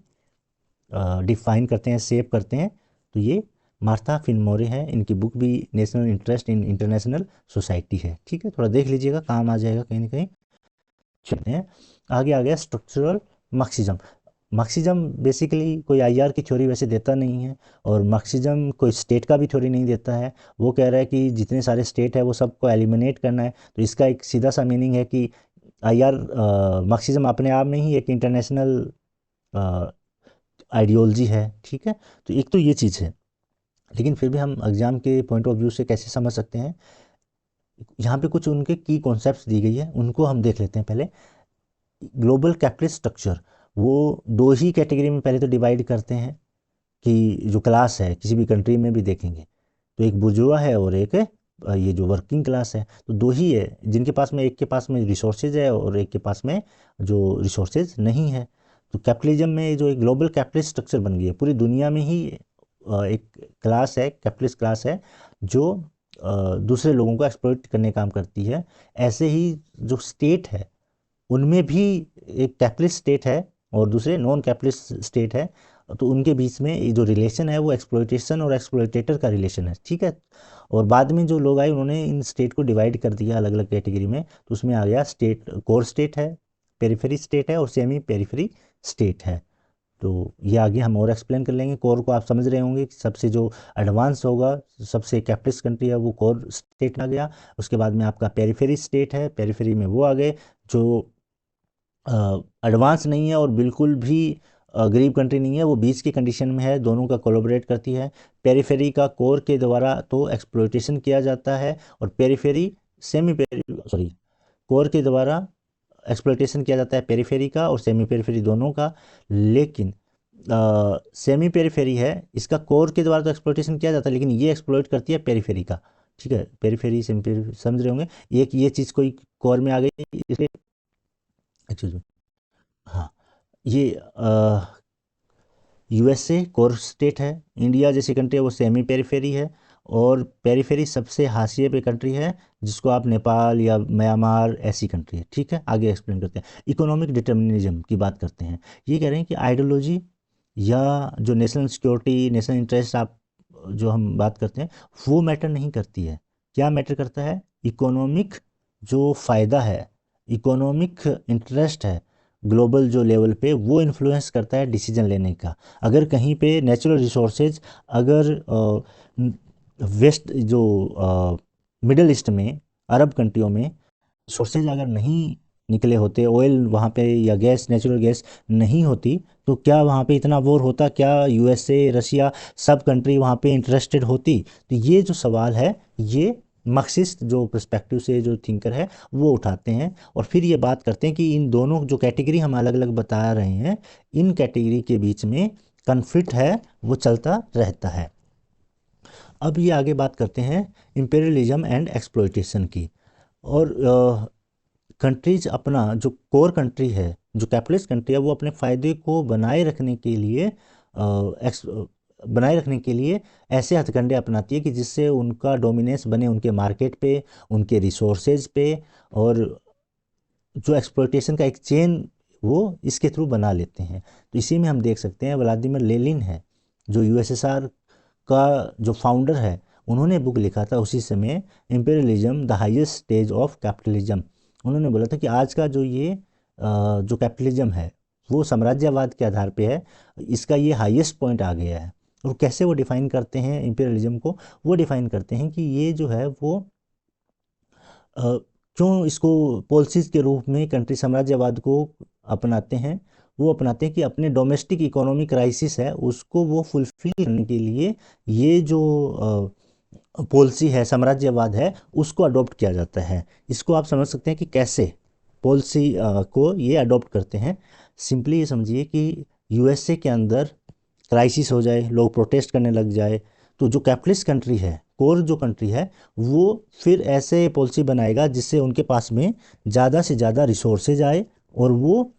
डिफाइन करते हैं, सेव करते हैं। तो ये मार्था फिनमोरे हैं, इनकी बुक भी national interest in international society है। ठीक है, थोड़ा देख लीजिएगा, काम आ जाएगा कहीं ना कहीं। चलते हैं आगे। आ गया स्ट्रक्चरल मार्क्सिज्म। मार्क्सिज्म बेसिकली कोई आईआर की थ्योरी वैसे देता नहीं है, और मार्क्सिज्म कोई स्टेट का भी थ्योरी नहीं देता है। वो कह रहा है कि जितने सारे स्टेट है वो सबको एलिमिनेट करना है। तो इसका एक सीधा सा मीनिंग है कि आईआर, मार्क्सिज्म अपने आप में ही एक इंटरनेशनल आइडियोलॉजी है। ठीक है, तो एक तो ये चीज़ है। लेकिन फिर भी हम एग्जाम के पॉइंट ऑफ व्यू से कैसे समझ सकते हैं, यहाँ पे कुछ उनके की कॉन्सेप्ट्स दी गई है, उनको हम देख लेते हैं पहले। ग्लोबल कैपिटलिस्ट स्ट्रक्चर, वो दो ही कैटेगरी में पहले तो डिवाइड करते हैं, कि जो क्लास है किसी भी कंट्री में भी देखेंगे तो एक बुर्जुआ है और एक ये जो वर्किंग क्लास है। तो दो ही है जिनके पास में, एक के पास में रिसोर्सेज है और एक के पास में जो रिसोर्सेज नहीं है। तो कैपिटलिज्म में जो एक ग्लोबल कैपिटलिस्ट स्ट्रक्चर बन गई है, पूरी दुनिया में ही एक क्लास है, कैपिटलिस्ट क्लास है, जो दूसरे लोगों को एक्सप्लॉइट करने का काम करती है। ऐसे ही जो स्टेट है उनमें भी एक कैपिटलिस्ट स्टेट है और दूसरे नॉन कैपिटलिस्ट स्टेट है। तो उनके बीच में ये जो रिलेशन है वो एक्सप्लॉइटेशन और एक्सप्लॉइटेटर का रिलेशन है। ठीक है, और बाद में जो लोग आए उन्होंने इन स्टेट को डिवाइड कर दिया अलग अलग कैटेगरी में। तो उसमें आ गया स्टेट, कोर स्टेट है, पेरिफेरी स्टेट है और सेमी पेरिफेरी स्टेट है। तो ये आगे हम और एक्सप्लेन कर लेंगे। कोर को आप समझ रहे होंगे कि सबसे जो एडवांस होगा, सबसे कैपिटलिस्ट कंट्री है, वो कोर स्टेट आ गया। उसके बाद में आपका पेरिफेरी स्टेट है, पेरिफेरी में वो आ गए जो एडवांस नहीं है और बिल्कुल भी गरीब कंट्री नहीं है, वो बीच की कंडीशन में है, दोनों का कोलैबोरेट करती है। पेरिफेरी का कोर के द्वारा तो एक्सप्लॉइटेशन किया जाता है, और periphery semi peri sorry core के द्वारा एक्सप्लॉइटेशन किया जाता है पेरिफेरी का और सेमी पेरिफेरी दोनों का। लेकिन सेमी पेरिफेरी है, इसका कोर के द्वारा तो एक्सप्लॉइटेशन किया जाता है, लेकिन ये एक्सप्लॉइट करती है पेरिफेरी का। ठीक है, पेरिफेरी सेमी पेरिफेरी समझ रहे होंगे। एक ये चीज़ कोई कोर में आ गई, इसके एक्सक्यूज मी, हाँ, ये यूएसए कोर स्टेट है, इंडिया जैसी कंट्री है वो सेमी पेरिफेरी है, और पेरिफेरी सबसे हाशिए पे कंट्री है, जिसको आप नेपाल या म्यांमार ऐसी कंट्री है। ठीक है, आगे एक्सप्लेन करते हैं। इकोनॉमिक डिटर्मिनिज्म की बात करते हैं। ये कह रहे हैं कि आइडियोलॉजी या जो नेशनल सिक्योरिटी, नेशनल इंटरेस्ट आप जो हम बात करते हैं, वो मैटर नहीं करती है। क्या मैटर करता है? इकोनॉमिक जो फ़ायदा है, इकोनॉमिक इंटरेस्ट है ग्लोबल जो लेवल पे, वो इन्फ्लुएंस करता है डिसीजन लेने का। अगर कहीं पे नेचुरल रिसोर्सेज, अगर वेस्ट जो मिडल ईस्ट में, अरब कंट्रियों में सोर्सेज अगर नहीं निकले होते, ऑयल वहाँ पे या गैस, नेचुरल गैस नहीं होती, तो क्या वहाँ पे इतना वॉर होता? क्या यूएसए, रशिया सब कंट्री वहाँ पे इंटरेस्टेड होती? तो ये जो सवाल है, ये मार्क्सिस्ट जो पर्सपेक्टिव से जो थिंकर है वो उठाते हैं, और फिर ये बात करते हैं कि इन दोनों जो कैटेगरी हम अलग अलग बता रहे हैं, इन कैटेगरी के बीच में कन्फ्लिक्ट है, वो चलता रहता है। अब ये आगे बात करते हैं इंपेरियलिज्म एंड एक्सप्लॉइटेशन की। और कंट्रीज अपना जो कोर कंट्री है, जो कैपिटलिस्ट कंट्री है, वो अपने फ़ायदे को बनाए रखने के लिए ऐसे हथकंडे अपनाती है कि जिससे उनका डोमिनेंस बने उनके मार्केट पे, उनके रिसोर्सेज पे, और जो एक्सप्लॉइटेशन का एक चेन वो इसके थ्रू बना लेते हैं। तो इसी में हम देख सकते हैं व्लादिमीर लेनिन है, जो यूएसएसआर का जो फाउंडर है, उन्होंने बुक लिखा था उसी समय, imperialism the highest stage of capitalism. उन्होंने बोला था कि आज का जो ये जो कैपिटलिज्म है वो साम्राज्यवाद के आधार पे है, इसका ये हाईएस्ट पॉइंट आ गया है। और कैसे वो डिफ़ाइन करते हैं इंपेरियलिज्म को? वो डिफ़ाइन करते हैं कि ये जो है वो क्यों इसको पॉलिसीज़ के रूप में कंट्री साम्राज्यवाद को अपनाते हैं? वो अपनाते हैं कि अपने डोमेस्टिक इकोनॉमिक क्राइसिस है उसको वो फुलफिल करने के लिए ये जो पॉलिसी है, साम्राज्यवाद है, उसको अडॉप्ट किया जाता है। इसको आप समझ सकते हैं कि कैसे पॉलिसी को ये अडॉप्ट करते हैं। सिंपली ये समझिए कि यूएसए के अंदर क्राइसिस हो जाए, लोग प्रोटेस्ट करने लग जाए, तो जो कैपिटलिस्ट कंट्री है, कोर जो कंट्री है, वो फिर ऐसे पॉलिसी बनाएगा जिससे उनके पास में ज़्यादा से ज़्यादा रिसोर्सेज आए, और वो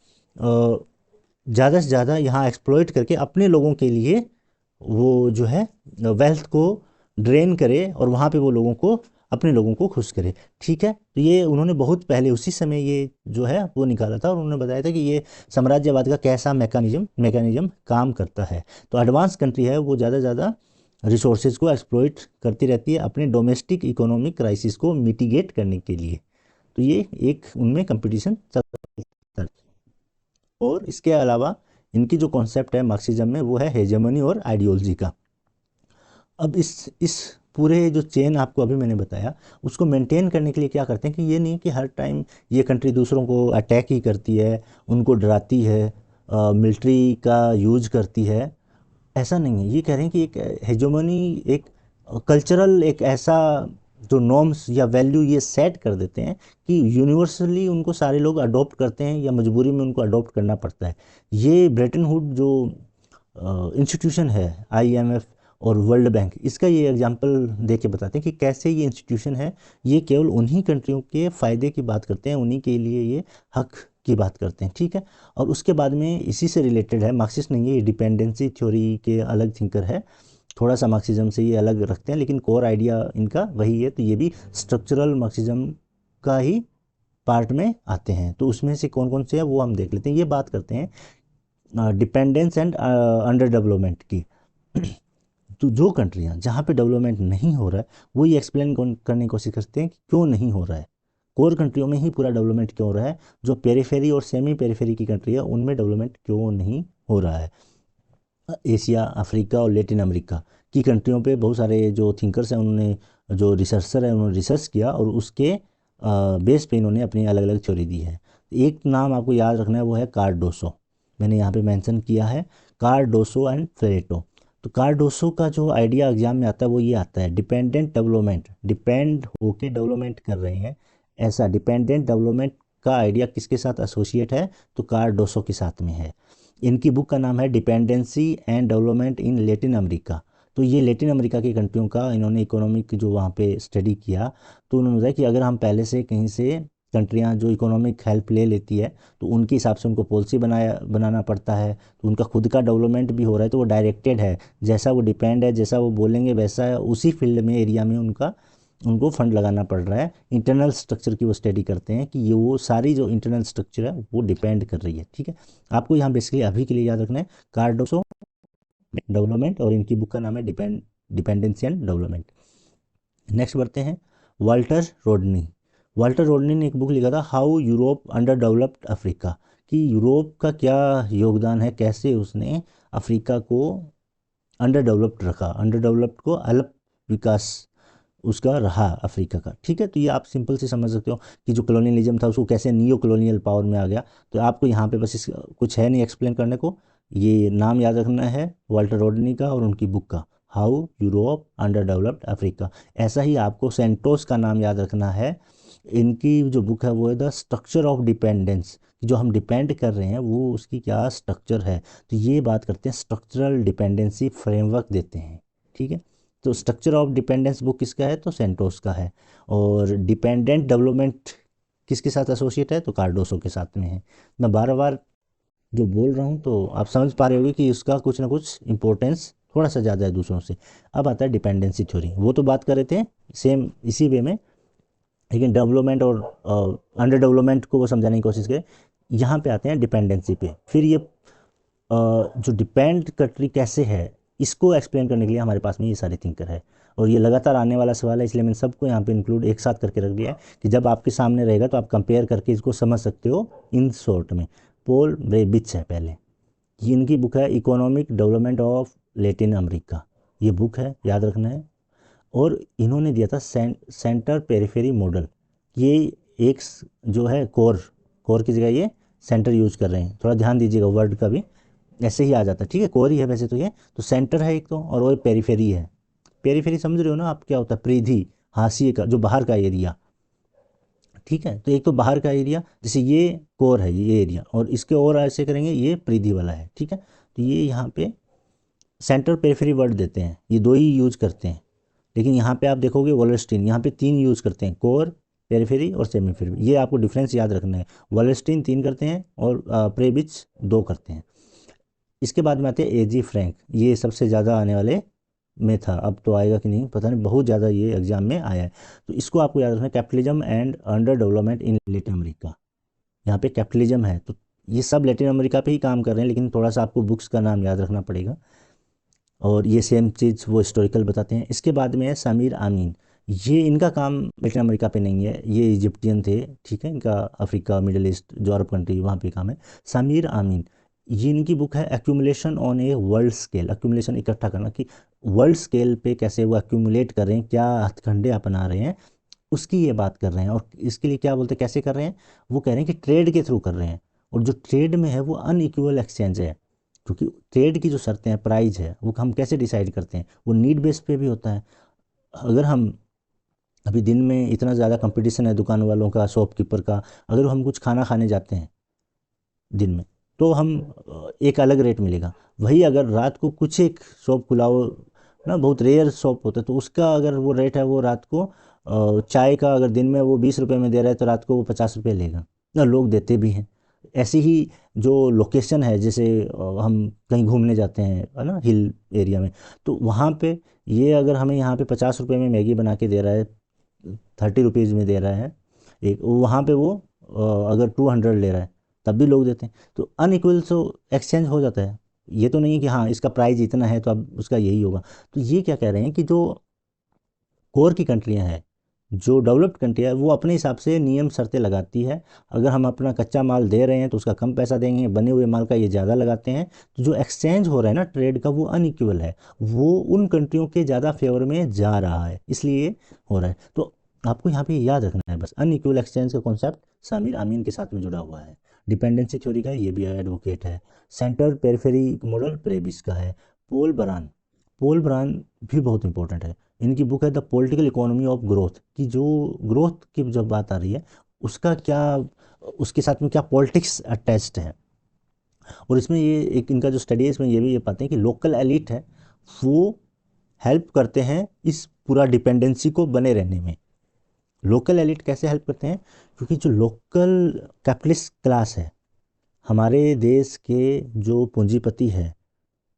ज़्यादा से ज़्यादा यहाँ एक्सप्लॉइट करके अपने लोगों के लिए वो जो है वेल्थ को ड्रेन करे, और वहाँ पे वो लोगों को, अपने लोगों को खुश करे। ठीक है, तो ये उन्होंने बहुत पहले उसी समय ये जो है वो निकाला था, और उन्होंने बताया था कि ये साम्राज्यवाद का कैसा मैकेनिज्म काम करता है। तो एडवांस कंट्री है वो ज़्यादा से ज़्यादा रिसोर्सेज को एक्सप्लॉइट करती रहती है अपने डोमेस्टिक इकोनॉमिक क्राइसिस को मिटिगेट करने के लिए। तो ये एक उनमें कंपटीशन चलता है। और इसके अलावा इनकी जो कॉन्सेप्ट है मार्क्सिज्म में, वो है हेजेमनी और आइडियोलॉजी का। अब इस पूरे जो चेन आपको अभी मैंने बताया, उसको मेंटेन करने के लिए क्या करते हैं कि ये नहीं कि हर टाइम ये कंट्री दूसरों को अटैक ही करती है, उनको डराती है, मिलिट्री का यूज करती है, ऐसा नहीं है। ये कह रहे हैं कि एक हेजेमनी, एक कल्चरल, एक ऐसा जो नॉर्म्स या वैल्यू ये सेट कर देते हैं कि यूनिवर्सली उनको सारे लोग अडॉप्ट करते हैं, या मजबूरी में उनको अडॉप्ट करना पड़ता है। ये ब्रेटन वुड जो इंस्टीट्यूशन है, आईएमएफ और वर्ल्ड बैंक, इसका ये एग्जांपल दे के बताते हैं कि कैसे ये इंस्टीट्यूशन है, ये केवल उन्हीं कंट्रियों के फ़ायदे की बात करते हैं, उन्हीं के लिए ये हक की बात करते हैं। ठीक है, और उसके बाद में इसी से रिलेटेड है, मार्क्सिस्ट नहीं है, ये डिपेंडेंसी थ्योरी के अलग थिंकर है, थोड़ा सा मार्क्सिज्म से ये अलग रखते हैं, लेकिन कोर आइडिया इनका वही है। तो ये भी स्ट्रक्चरल मार्क्सिज्म का ही पार्ट में आते हैं। तो उसमें से कौन कौन से है वो हम देख लेते हैं। ये बात करते हैं डिपेंडेंस एंड अंडर डेवलपमेंट की। तो जो कंट्रियाँ जहाँ पे डेवलपमेंट नहीं हो रहा है, वो ये एक्सप्लेन करने की कोशिश करते हैं कि क्यों नहीं हो रहा है। कोर कंट्रियों में ही पूरा डेवलपमेंट क्यों हो रहा है, जो पेरीफेरी और सेमी पेरीफेरी की कंट्री है उनमें डेवलपमेंट क्यों नहीं हो रहा है। एशिया, अफ्रीका और लैटिन अमेरिका की कंट्रियों पे बहुत सारे जो थिंकर्स हैं, उन्होंने, जो रिसर्चर है, उन्होंने रिसर्च किया, और उसके बेस पे इन्होंने अपनी अलग अलग थ्योरी दी है। एक नाम आपको याद रखना है, वो है कार्डोसो। मैंने यहाँ पे मेंशन किया है, कार्डोसो एंड प्लेटो। तो कार्डोसो का जो आइडिया एग्जाम में आता है वो ये आता है, डिपेंडेंट डेवलपमेंट, डिपेंड होके डेवलपमेंट कर रहे हैं, ऐसा डिपेंडेंट डेवलपमेंट का आइडिया किसके साथ एसोसिएट है, तो कार्डोसो के साथ में है। इनकी बुक का नाम है dependency and development in Latin America. तो ये लेटिन अमेरिका की कंट्रियों का इन्होंने इकोनॉमिक जो वहाँ पे स्टडी किया, तो उन्होंने बताया कि अगर हम पहले से कहीं से कंट्रियाँ जो इकोनॉमिक हेल्प ले लेती है तो उनके हिसाब से उनको पॉलिसी बनाना पड़ता है, तो उनका खुद का डेवलपमेंट भी हो रहा है, तो वो डायरेक्टेड है, जैसा वो डिपेंड है, जैसा वो बोलेंगे वैसा है, उसी फील्ड में एरिया में उनको फंड लगाना पड़ रहा है। इंटरनल स्ट्रक्चर की वो स्टडी करते हैं कि ये वो सारी जो इंटरनल स्ट्रक्चर है वो डिपेंड कर रही है। ठीक है, आपको यहाँ बेसिकली अभी के लिए याद रखना है कार्डोसो डेवलपमेंट, और इनकी बुक का नाम है डिपेंडेंसी एंड डेवलपमेंट। नेक्स्ट बढ़ते हैं वाल्टर रोडनी। वाल्टर रोडनी ने एक बुक लिखा था how Europe under developed Africa, कि यूरोप का क्या योगदान है, कैसे उसने अफ्रीका को अंडर डेवलप्ड रखा, अंडर डेवलप्ड को अल्प विकास उसका रहा अफ्रीका का। ठीक है, तो ये आप सिंपल से समझ सकते हो कि जो कॉलोनियलिज्म था उसको कैसे नियो कॉलोनियल पावर में आ गया। तो आपको यहाँ पे बस कुछ है नहीं एक्सप्लेन करने को, ये नाम याद रखना है वाल्टर रोडनी का और उनकी बुक का, how Europe under developed Africa. ऐसा ही आपको सेंटोस का नाम याद रखना है, इनकी जो बुक है वो है द स्ट्रक्चर ऑफ डिपेंडेंस, जो हम डिपेंड कर रहे हैं वो उसकी क्या स्ट्रक्चर है। तो ये बात करते हैं, स्ट्रक्चरल डिपेंडेंसी फ्रेमवर्क देते हैं। ठीक है, तो स्ट्रक्चर ऑफ डिपेंडेंस बुक किसका है, तो सेंटोस का है। और डिपेंडेंट डेवलपमेंट किसके साथ एसोसिएट है, तो कार्डोसो के साथ में है। मैं बार बार जो बोल रहा हूँ तो आप समझ पा रहे होगे कि इसका कुछ ना कुछ इंपॉर्टेंस थोड़ा सा ज़्यादा है दूसरों से। अब आता है डिपेंडेंसी थ्योरी, वो तो बात कर रहे थे सेम इसी वे में, लेकिन डेवलपमेंट और अंडर डेवलपमेंट को वो समझाने की कोशिश करें। यहाँ पे आते हैं डिपेंडेंसी पे, फिर ये जो डिपेंड कंट्री कैसे है इसको एक्सप्लेन करने के लिए हमारे पास में ये सारे थिंकर है, और ये लगातार आने वाला सवाल है, इसलिए मैंने सबको यहाँ पे इंक्लूड एक साथ करके रख दिया है कि जब आपके सामने रहेगा तो आप कंपेयर करके इसको समझ सकते हो इन शॉर्ट में। पॉल ब्रेबिच है पहले, ये इनकी बुक है economic development of Latin America, ये बुक है याद रखना है। और इन्होंने दिया था सेंटर पेरिफेरी मॉडल, ये एक जो है कोर की जगह ये सेंटर यूज कर रहे हैं, थोड़ा ध्यान दीजिएगा वर्ड का भी ऐसे ही आ जाता है। ठीक है, कोर ही है वैसे तो ये, तो सेंटर है एक तो, और वो पेरिफेरी है। पेरिफेरी समझ रहे हो ना आप, क्या होता है, परिधि, हाशिए का जो बाहर का एरिया। ठीक है, तो एक तो बाहर का एरिया, जैसे ये कोर है ये एरिया, और इसके और ऐसे करेंगे ये परिधि वाला है। ठीक है, तो ये यहाँ पे सेंटर पेरिफेरी वर्ड देते हैं, ये दो ही यूज करते हैं, लेकिन यहाँ पे आप देखोगे वॉलस्टीन यहाँ पे 3 यूज़ करते हैं, कोर, पेरिफेरी और सेमी पेरिफेरी। ये आपको डिफरेंस याद रखना है, वॉलस्टीन 3 करते हैं और प्रेबिच 2 करते हैं। इसके बाद में आते हैं एजी फ्रैंक, ये सबसे ज़्यादा आने वाले में था, अब तो आएगा कि नहीं पता नहीं, बहुत ज़्यादा ये एग्जाम में आया है। तो इसको आपको याद रखना है, capitalism and under development in Latin America. यहाँ पे कैपिटलिज्म है, तो ये सब लेटिन अमेरिका पे ही काम कर रहे हैं, लेकिन थोड़ा सा आपको बुक्स का नाम याद रखना पड़ेगा, और ये सेम चीज़ वो हिस्टोरिकल बताते हैं। इसके बाद में है समीर आमीन, ये इनका काम लेटिन अमेरिका पे नहीं है, ये इजिप्टियन थे। ठीक है, इनका अफ्रीका, मिडिल ईस्ट, जो अरब कंट्री वहाँ पे काम है। समीर आमीन, ये इनकी बुक है accumulation on a world scale, accumulation इकट्ठा करना, कि वर्ल्ड स्केल पे कैसे वो एक्यूमुलेट कर रहे हैं, क्या हथकंडे अपना रहे हैं, उसकी ये बात कर रहे हैं। और इसके लिए क्या बोलते हैं, कैसे कर रहे हैं, वो कह रहे हैं कि ट्रेड के थ्रू कर रहे हैं, और जो ट्रेड में है वो अनइक्वल एक्सचेंज है, क्योंकि ट्रेड की जो शर्तें हैं, प्राइस है, वो हम कैसे डिसाइड करते हैं, वो नीड बेस पे भी होता है। अगर हम अभी दिन में इतना ज़्यादा कंपटीशन है दुकान वालों का, शॉपकीपर का, अगर हम कुछ खाना खाने जाते हैं दिन में तो हम एक अलग रेट मिलेगा, वही अगर रात को कुछ एक शॉप खुलाओ ना, बहुत रेयर शॉप होता है, तो उसका अगर वो रेट है, वो रात को चाय का अगर दिन में वो 20 रुपये में दे रहा है तो रात को वो 50 रुपये लेगा ना, लोग देते भी हैं। ऐसी ही जो लोकेशन है, जैसे हम कहीं घूमने जाते हैं है ना, हिल एरिया में, तो वहाँ पे ये अगर हमें यहाँ पे 50 रुपये में मैगी बना के दे रहा है, 30 रुपीज़ में दे रहा है एक, वहाँ पे वो अगर 200 ले रहा है तब भी लोग देते हैं। तो अनइक्वल सो एक्सचेंज हो जाता है, ये तो नहीं है कि हाँ इसका प्राइस इतना है तो अब उसका यही होगा। तो ये क्या कह रहे हैं कि जो कोर की कंट्रियां हैं, जो डेवलप्ड कंट्री है, वो अपने हिसाब से नियम शर्तें लगाती है। अगर हम अपना कच्चा माल दे रहे हैं तो उसका कम पैसा देंगे, बने हुए माल का ये ज़्यादा लगाते हैं। तो जो एक्सचेंज हो रहा है ना ट्रेड का, वो अनइक्वल है, वो उन कंट्रियों के ज़्यादा फेवर में जा रहा है, इसलिए हो रहा है। तो आपको यहाँ पे याद रखना है बस, अनइक्वल एक्सचेंज का कॉन्सेप्ट समीर अमीन के साथ में जुड़ा हुआ है। डिपेंडेंसी थ्योरी का ये भी एडवोकेट है। सेंटर पेरिफेरी मॉडल प्रेबिस का है। पोल बरान भी बहुत इंपॉर्टेंट है। इनकी बुक है the political economy of growth, की जो ग्रोथ की जब बात आ रही है उसका क्या, उसके साथ में क्या पॉलिटिक्स अटैच्ड है। और इसमें ये एक इनका जो स्टडी है इसमें ये भी ये पाते हैं कि लोकल एलिट है वो हेल्प करते हैं इस पूरा डिपेंडेंसी को बने रहने में। लोकल एलिट कैसे हेल्प करते हैं, क्योंकि जो लोकल कैपिटलिस्ट क्लास है हमारे देश के, जो पूंजीपति है,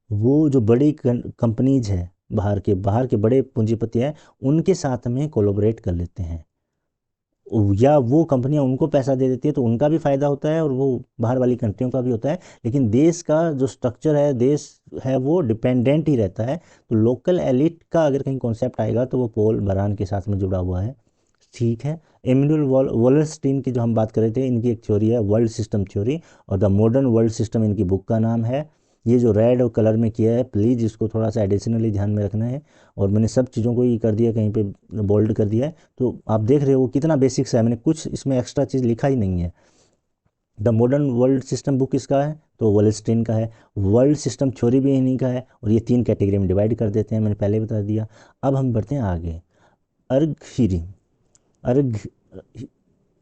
वो जो बड़ी कंपनीज है बाहर के बड़े पूंजीपति हैं उनके साथ में कोलैबोरेट कर लेते हैं, या वो कंपनियां उनको पैसा दे देती है तो उनका भी फ़ायदा होता है और वो बाहर वाली कंट्रियों का भी होता है। लेकिन देश का जो स्ट्रक्चर है, देश है, वो डिपेंडेंट ही रहता है। तो लोकल एलिट का अगर कहीं कॉन्सेप्ट आएगा तो वो पोल बरान के साथ में जुड़ा हुआ है। ठीक है। एमिनुअल वॉलरस्टीन की जो हम बात कर रहे थे, इनकी एक थ्योरी है वर्ल्ड सिस्टम थ्योरी, और द मॉडर्न वर्ल्ड सिस्टम इनकी बुक का नाम है। ये जो रेड और कलर में किया है प्लीज़ इसको थोड़ा सा एडिशनली ध्यान में रखना है, और मैंने सब चीज़ों को ही कर दिया, कहीं पे बोल्ड कर दिया है, तो आप देख रहे हो कितना बेसिक्स है, मैंने कुछ इसमें एक्स्ट्रा चीज़ लिखा ही नहीं है। The modern world system book किसका है, तो वॉलरस्टीन का है। वर्ल्ड सिस्टम थ्योरी भी इन्हीं का है, और ये 3 कैटेगरी में डिवाइड कर देते हैं, मैंने पहले बता दिया। अब हम बढ़ते हैं आगे। अर्ग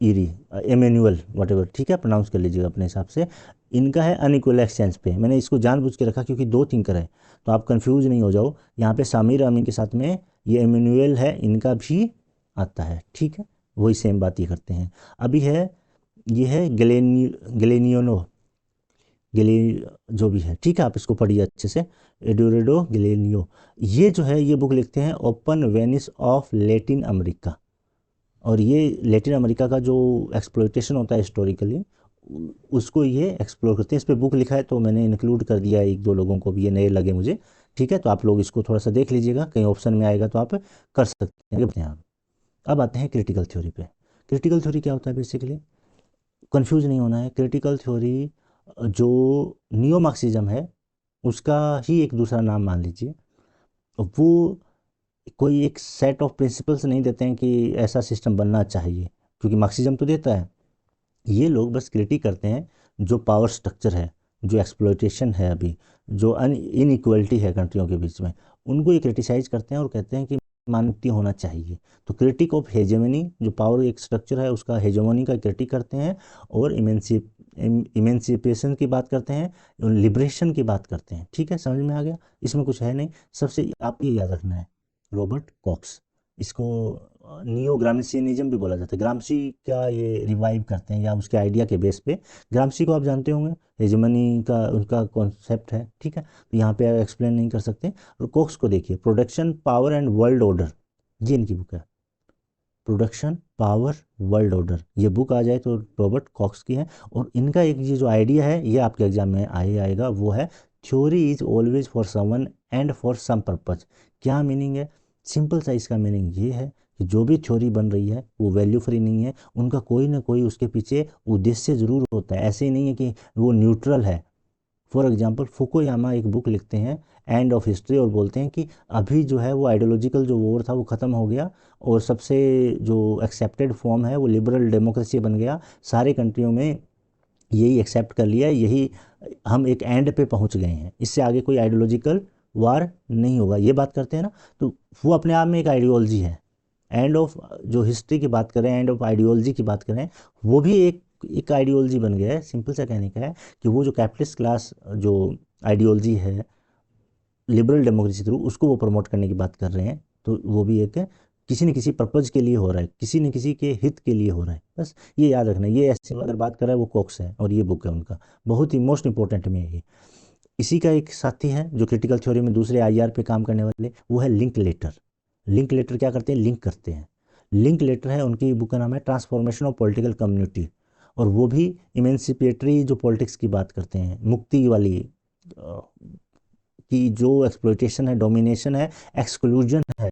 ईरी एमेनुअल वट एवर, ठीक है, प्रोनाउंस कर लीजिएगा अपने हिसाब से। इनका है अनइक्वल एक्सचेंज पे, मैंने इसको जानबूझ के रखा क्योंकि 2 थिंकर है तो आप कंफ्यूज नहीं हो जाओ। यहाँ पे सामिर अमीन के साथ में ये एमेनुअल है, इनका भी आता है, ठीक है, वही सेम बात ये करते हैं। अभी है ये है गलेनियोनो गले जो भी है, ठीक है, आप इसको पढ़िए अच्छे से, एडोरेडो गलेनियो। ये जो है ये बुक लिखते हैं open Venice of Latin America, और ये लेटिन अमेरिका का जो एक्सप्लोइटेशन होता है हिस्टोरिकली उसको ये एक्सप्लोर करते हैं। इस पर बुक लिखा है तो मैंने इंक्लूड कर दिया है 1-2 लोगों को भी, ये नए लगे मुझे, ठीक है, तो आप लोग इसको थोड़ा सा देख लीजिएगा, कहीं ऑप्शन में आएगा तो आप कर सकते हैं। अब आते हैं क्रिटिकल थ्योरी पे। क्रिटिकल थ्योरी क्या होता है, बेसिकली कंफ्यूज नहीं होना है। क्रिटिकल थ्योरी जो नियो मार्क्सिज्म है उसका ही एक दूसरा नाम मान लीजिए। वो कोई एक सेट ऑफ प्रिंसिपल्स नहीं देते हैं कि ऐसा सिस्टम बनना चाहिए, क्योंकि मार्क्सिज्म तो देता है। ये लोग बस क्रिटिक करते हैं जो पावर स्ट्रक्चर है, जो एक्सप्लॉयटेशन है, अभी जो इनइक्वलिटी है कंट्रियों के बीच में, उनको ये क्रिटिसाइज करते हैं और कहते हैं कि मानवीय होना चाहिए। तो क्रिटिक ऑफ हेजेमनी, जो पावर एक स्ट्रक्चर है उसका हेजेमनी का क्रिटिक करते हैं, और इमेंसिपेशन की बात करते हैं, लिबरेशन की बात करते हैं। ठीक है, समझ में आ गया, इसमें कुछ है नहीं। सबसे आप ये याद रखना है, रॉबर्ट कॉक्स, इसको नियो ग्राम्सियनिज्म भी बोला जाता है। ग्राम्सी का ये रिवाइव करते हैं, या उसके आइडिया के बेस पे। ग्राम्सी को आप जानते होंगे, हेजेमनी का उनका कॉन्सेप्ट है, ठीक है, तो यहाँ पे एक्सप्लेन नहीं कर सकते। और कॉक्स को देखिए, production power and world order, ये इनकी बुक है, प्रोडक्शन पावर वर्ल्ड ऑर्डर। ये बुक आ जाए तो रॉबर्ट कॉक्स की है। और इनका एक ये जो आइडिया है ये आपके एग्जाम में आएगा, वो है theory is always for someone and for some purpose. क्या मीनिंग है, सिंपल सा इसका मीनिंग ये है कि जो भी थ्योरी बन रही है वो वैल्यू फ्री नहीं है, उनका कोई ना कोई उसके पीछे उद्देश्य ज़रूर होता है। ऐसे ही नहीं है कि वो न्यूट्रल है। फॉर एग्जांपल फुकुयामा एक बुक लिखते हैं एंड ऑफ हिस्ट्री, और बोलते हैं कि अभी जो है वो आइडियोलॉजिकल जो वॉर था वो ख़त्म हो गया, और सबसे जो एक्सेप्टेड फॉर्म है वो लिबरल डेमोक्रेसी बन गया। सारे कंट्रियों में यही एक्सेप्ट कर लिया, यही हम एक एंड पे पहुंच गए हैं, इससे आगे कोई आइडियोलॉजिकल वार नहीं होगा, ये बात करते हैं ना। तो वो अपने आप में एक आइडियोलॉजी है। एंड ऑफ जो हिस्ट्री की बात करें, एंड ऑफ आइडियोलॉजी की बात करें, वो भी एक आइडियोलॉजी बन गया है। सिंपल सा कहने का है कि वो जो कैपिटलिस्ट क्लास जो आइडियोलॉजी है लिबरल डेमोक्रेसी थ्रू, उसको वो प्रमोट करने की बात कर रहे हैं, तो वो भी एक किसी न किसी पर्पज़ के लिए हो रहा है, किसी न किसी के हित के लिए हो रहा है। बस ये याद रखना, ये ऐसे अगर बात कर रहा है वो कॉक्स है, और ये बुक है उनका, बहुत ही मोस्ट इंपॉर्टेंट में है ये। इसी का एक साथी है जो क्रिटिकल थ्योरी में दूसरे आईआर पे काम करने वाले, वो है लिंक लेटर। लिंक लेटर क्या करते हैं, लिंक करते हैं। लिंक लेटर है, उनकी बुक का नाम है ट्रांसफॉर्मेशन ऑफ पॉलिटिकल कम्युनिटी, और वो भी इमेंसिपेटरी जो पॉलिटिक्स की बात करते हैं, मुक्ति वाली, कि जो एक्सप्लॉयटेशन है, डोमिनेशन है, एक्सक्लूजन है,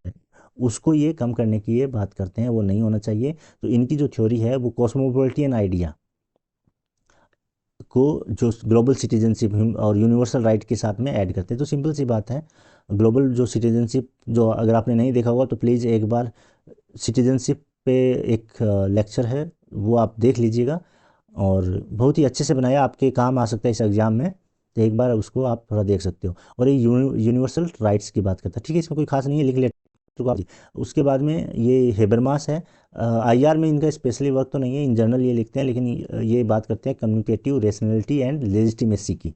उसको ये कम करने की ये बात करते हैं, वो नहीं होना चाहिए। तो इनकी जो थ्योरी है वो कॉस्मोपॉलिटियन आइडिया को जो ग्लोबल सिटीजनशिप और यूनिवर्सल राइट के साथ में ऐड करते हैं। तो सिंपल सी बात है, ग्लोबल जो सिटीजनशिप, जो अगर आपने नहीं देखा होगा तो प्लीज़ एक बार सिटीजनशिप पे एक लेक्चर है वो आप देख लीजिएगा, और बहुत ही अच्छे से बनाया, आपके काम आ सकता है इस एग्ज़ाम में, तो एक बार उसको आप थोड़ा देख सकते हो। और ये यूनिवर्सल राइट्स की बात करता है, ठीक है, इसमें कोई खास नहीं है, लिख लेते हो। उसके बाद में ये हेबरमास है। आईआर में इनका स्पेशली वर्क तो नहीं है, इन जनरल ये लिखते हैं, लेकिन ये बात करते हैं कम्युनिकेटिव रेशनलिटी एंड लेजिटिमेसी की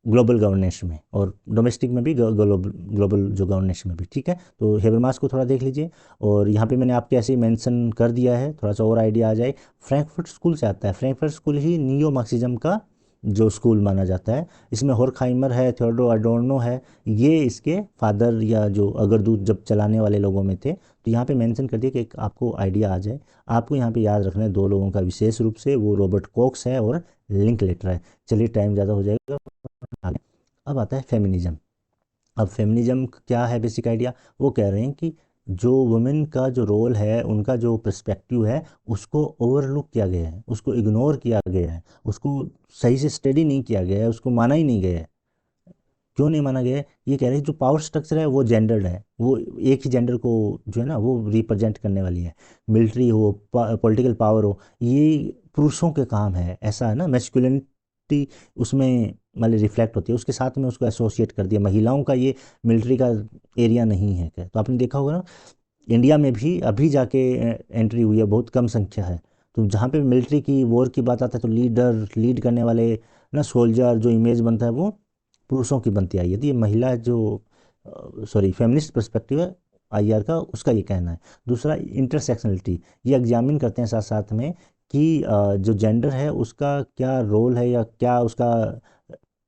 ग्लोबल गवर्नेंस में, और डोमेस्टिक में भी, ग्लोबल जो गवर्नेंस में भी, ठीक है। तो हेबरमास को थोड़ा देख लीजिए। और यहाँ पे मैंने आपके ऐसे ही मेंशन कर दिया है, थोड़ा सा और आइडिया आ जाए। फ्रैंकफर्ट स्कूल से आता है, फ्रैंकफर्ट स्कूल ही नियो मार्क्सिज्म का जो स्कूल माना जाता है। इसमें होर्खहाइमर है, थियोडोर अडोर्नो है, ये इसके फादर या जो अगरदूत जब चलाने वाले लोगों में थे। तो यहाँ पे मेंशन कर दिया कि एक आपको आइडिया आ जाए। आपको यहाँ पे याद रखना है दो लोगों का विशेष रूप से, वो रॉबर्ट कॉक्स है और लिंक लेटर है। चलिए टाइम ज़्यादा हो जाएगा, आगे। अब आता है फेमिनिज्म। अब फेमिनिज्म क्या है बेसिक आइडिया, वो कह रहे हैं कि जो वुमेन का जो रोल है, उनका जो पर्सपेक्टिव है, उसको ओवरलुक किया गया है, उसको इग्नोर किया गया है, उसको सही से स्टडी नहीं किया गया है, उसको माना ही नहीं गया है। क्यों नहीं माना गया है? ये कह रहे हैं जो पावर स्ट्रक्चर है वो जेंडर्ड है, वो एक ही जेंडर को जो है ना वो रिप्रेजेंट करने वाली है। मिलिट्री हो, पॉलिटिकल पावर हो, ये पुरुषों के काम है, ऐसा है ना, मैस्कुलिनिटी उसमें मतलब रिफ्लेक्ट होती है, उसके साथ में उसको एसोसिएट कर दिया। महिलाओं का ये मिलिट्री का एरिया नहीं है क्या? तो आपने देखा होगा ना, इंडिया में भी अभी जाके एंट्री हुई है, बहुत कम संख्या है। तो जहाँ पे मिलिट्री की वॉर की बात आता है, तो लीड करने वाले ना सोल्जर जो इमेज बनता है वो पुरुषों की बनती आई है। तो ये महिला जो सॉरी फेमिनिस्ट पर्सपेक्टिव है आईआर का, उसका ये कहना है। दूसरा इंटरसेक्शनलिटी, ये एग्जामिन करते हैं साथ साथ में कि जो जेंडर है उसका क्या रोल है या क्या उसका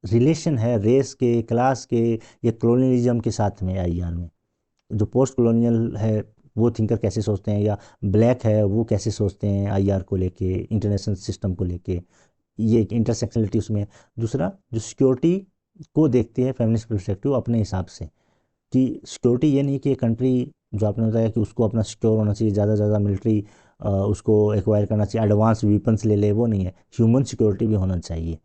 रिलेशन है रेस के, क्लास के या कॉलोनियलिज्म के साथ में आईआर में। जो पोस्ट कॉलोनियल है वो थिंकर कैसे सोचते हैं, या ब्लैक है वो कैसे सोचते हैं आईआर को लेके, इंटरनेशनल सिस्टम को लेके, ये एक इंटरसेक्शनलिटी उसमें है। दूसरा जो सिक्योरिटी को देखते हैं फेमिनिस्ट पर्सपेक्टिव अपने हिसाब से, कि सिक्योरिटी ये नहीं कि एक कंट्री, जो आपने बताया कि उसको अपना सिक्योर होना चाहिए, ज़्यादा से ज़्यादा मिलिट्री उसको एक्वायर करना चाहिए, एडवांस वेपन्स ले ले, वो नहीं है, ह्यूमन सिक्योरिटी भी होना चाहिए।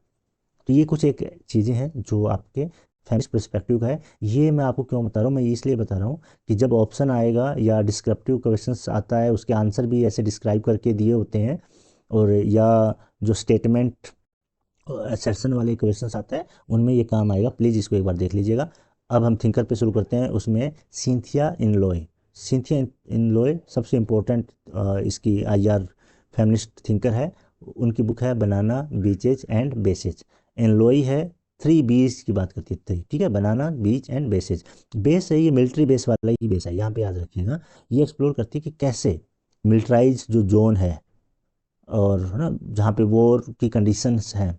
तो ये कुछ एक चीज़ें हैं जो आपके फेमिनिस्ट पर्सपेक्टिव का है। ये मैं आपको क्यों बता रहा हूँ, मैं इसलिए बता रहा हूँ कि जब ऑप्शन आएगा या डिस्क्रिप्टिव क्वेश्चंस आता है, उसके आंसर भी ऐसे डिस्क्राइब करके दिए होते हैं, और या जो स्टेटमेंट सेक्शन वाले क्वेश्चंस आते हैं उनमें ये काम आएगा। प्लीज़ इसको एक बार देख लीजिएगा। अब हम थिंकर पे शुरू करते हैं। उसमें सिंथिया इनलॉय, सिंथिया इनलॉय सबसे इम्पोर्टेंट इसकी आईआर फेमिनिस्ट थिंकर है। उनकी बुक है बनाना बीचेज एंड बेसेज। इनलॉय है, 3 B's की बात करती है, 3, ठीक है, बनाना बीच एंड बेसेज। बेस है ये मिलिट्री बेस वाला ही बेस है, यहाँ पे याद रखिएगा। ये एक्सप्लोर करती है कि कैसे मिलिट्राइज जो जोन है, और है ना जहाँ पे वॉर की कंडीशंस हैं,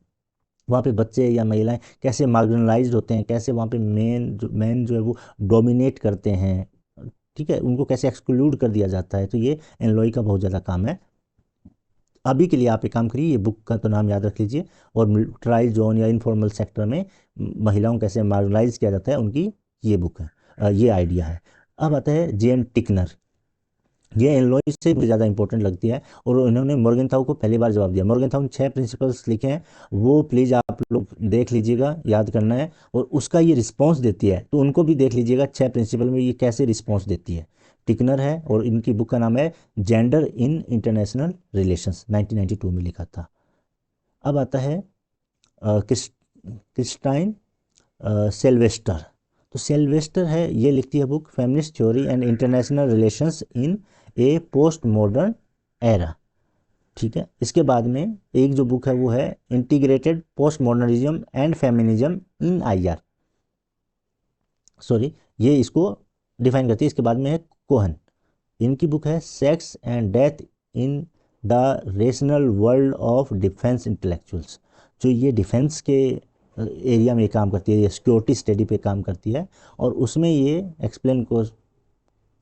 वहाँ पे बच्चे या महिलाएं कैसे मार्जिनलाइज्ड होते हैं, कैसे वहाँ पे मैन जो है वो डोमिनेट करते हैं, ठीक है, उनको कैसे एक्सक्लूड कर दिया जाता है। तो ये एनलॉय का बहुत ज़्यादा काम है। अभी के लिए आप एक काम करिए, ये बुक का तो नाम याद रख लीजिए, और मिलिट्राइज जोन या इनफॉर्मल सेक्टर में महिलाओं को कैसे मार्जिनलाइज किया जाता है, उनकी ये बुक है, ये आइडिया है। अब आता है जेन टिकनर। ये एनलॉय से भी ज़्यादा इंपॉर्टेंट लगती है, और उन्होंने मॉर्गनथाउ को पहली बार जवाब दिया। मॉर्गनथाउ ने 6 प्रिंसिपल्स लिखे हैं, वो प्लीज़ आप लोग देख लीजिएगा, याद करना है, और उसका ये रिस्पॉन्स देती है, तो उनको भी देख लीजिएगा 6 प्रिंसिपल में ये कैसे रिस्पॉन्स देती है। टिकनर है, और इनकी बुक का नाम है जेंडर इन इंटरनेशनल रिलेशंस, 1992 में लिखा था। अब आता है क्रिस्टाइन सेल्वेस्टर। तो सेल्वेस्टर है, ये लिखती है book feminist theory and international relations in A post modern era, ठीक है। इसके बाद में एक जो बुक है वो है integrated post modernism and feminism in IR, sorry, ये इसको डिफाइन करती है। इसके बाद में है कोहन, इनकी बुक है sex and death in the rational world of defence intellectuals. जो ये डिफेंस के एरिया में काम करती है, ये सिक्योरिटी स्टडी पे काम करती है, और उसमें ये एक्सप्लेन को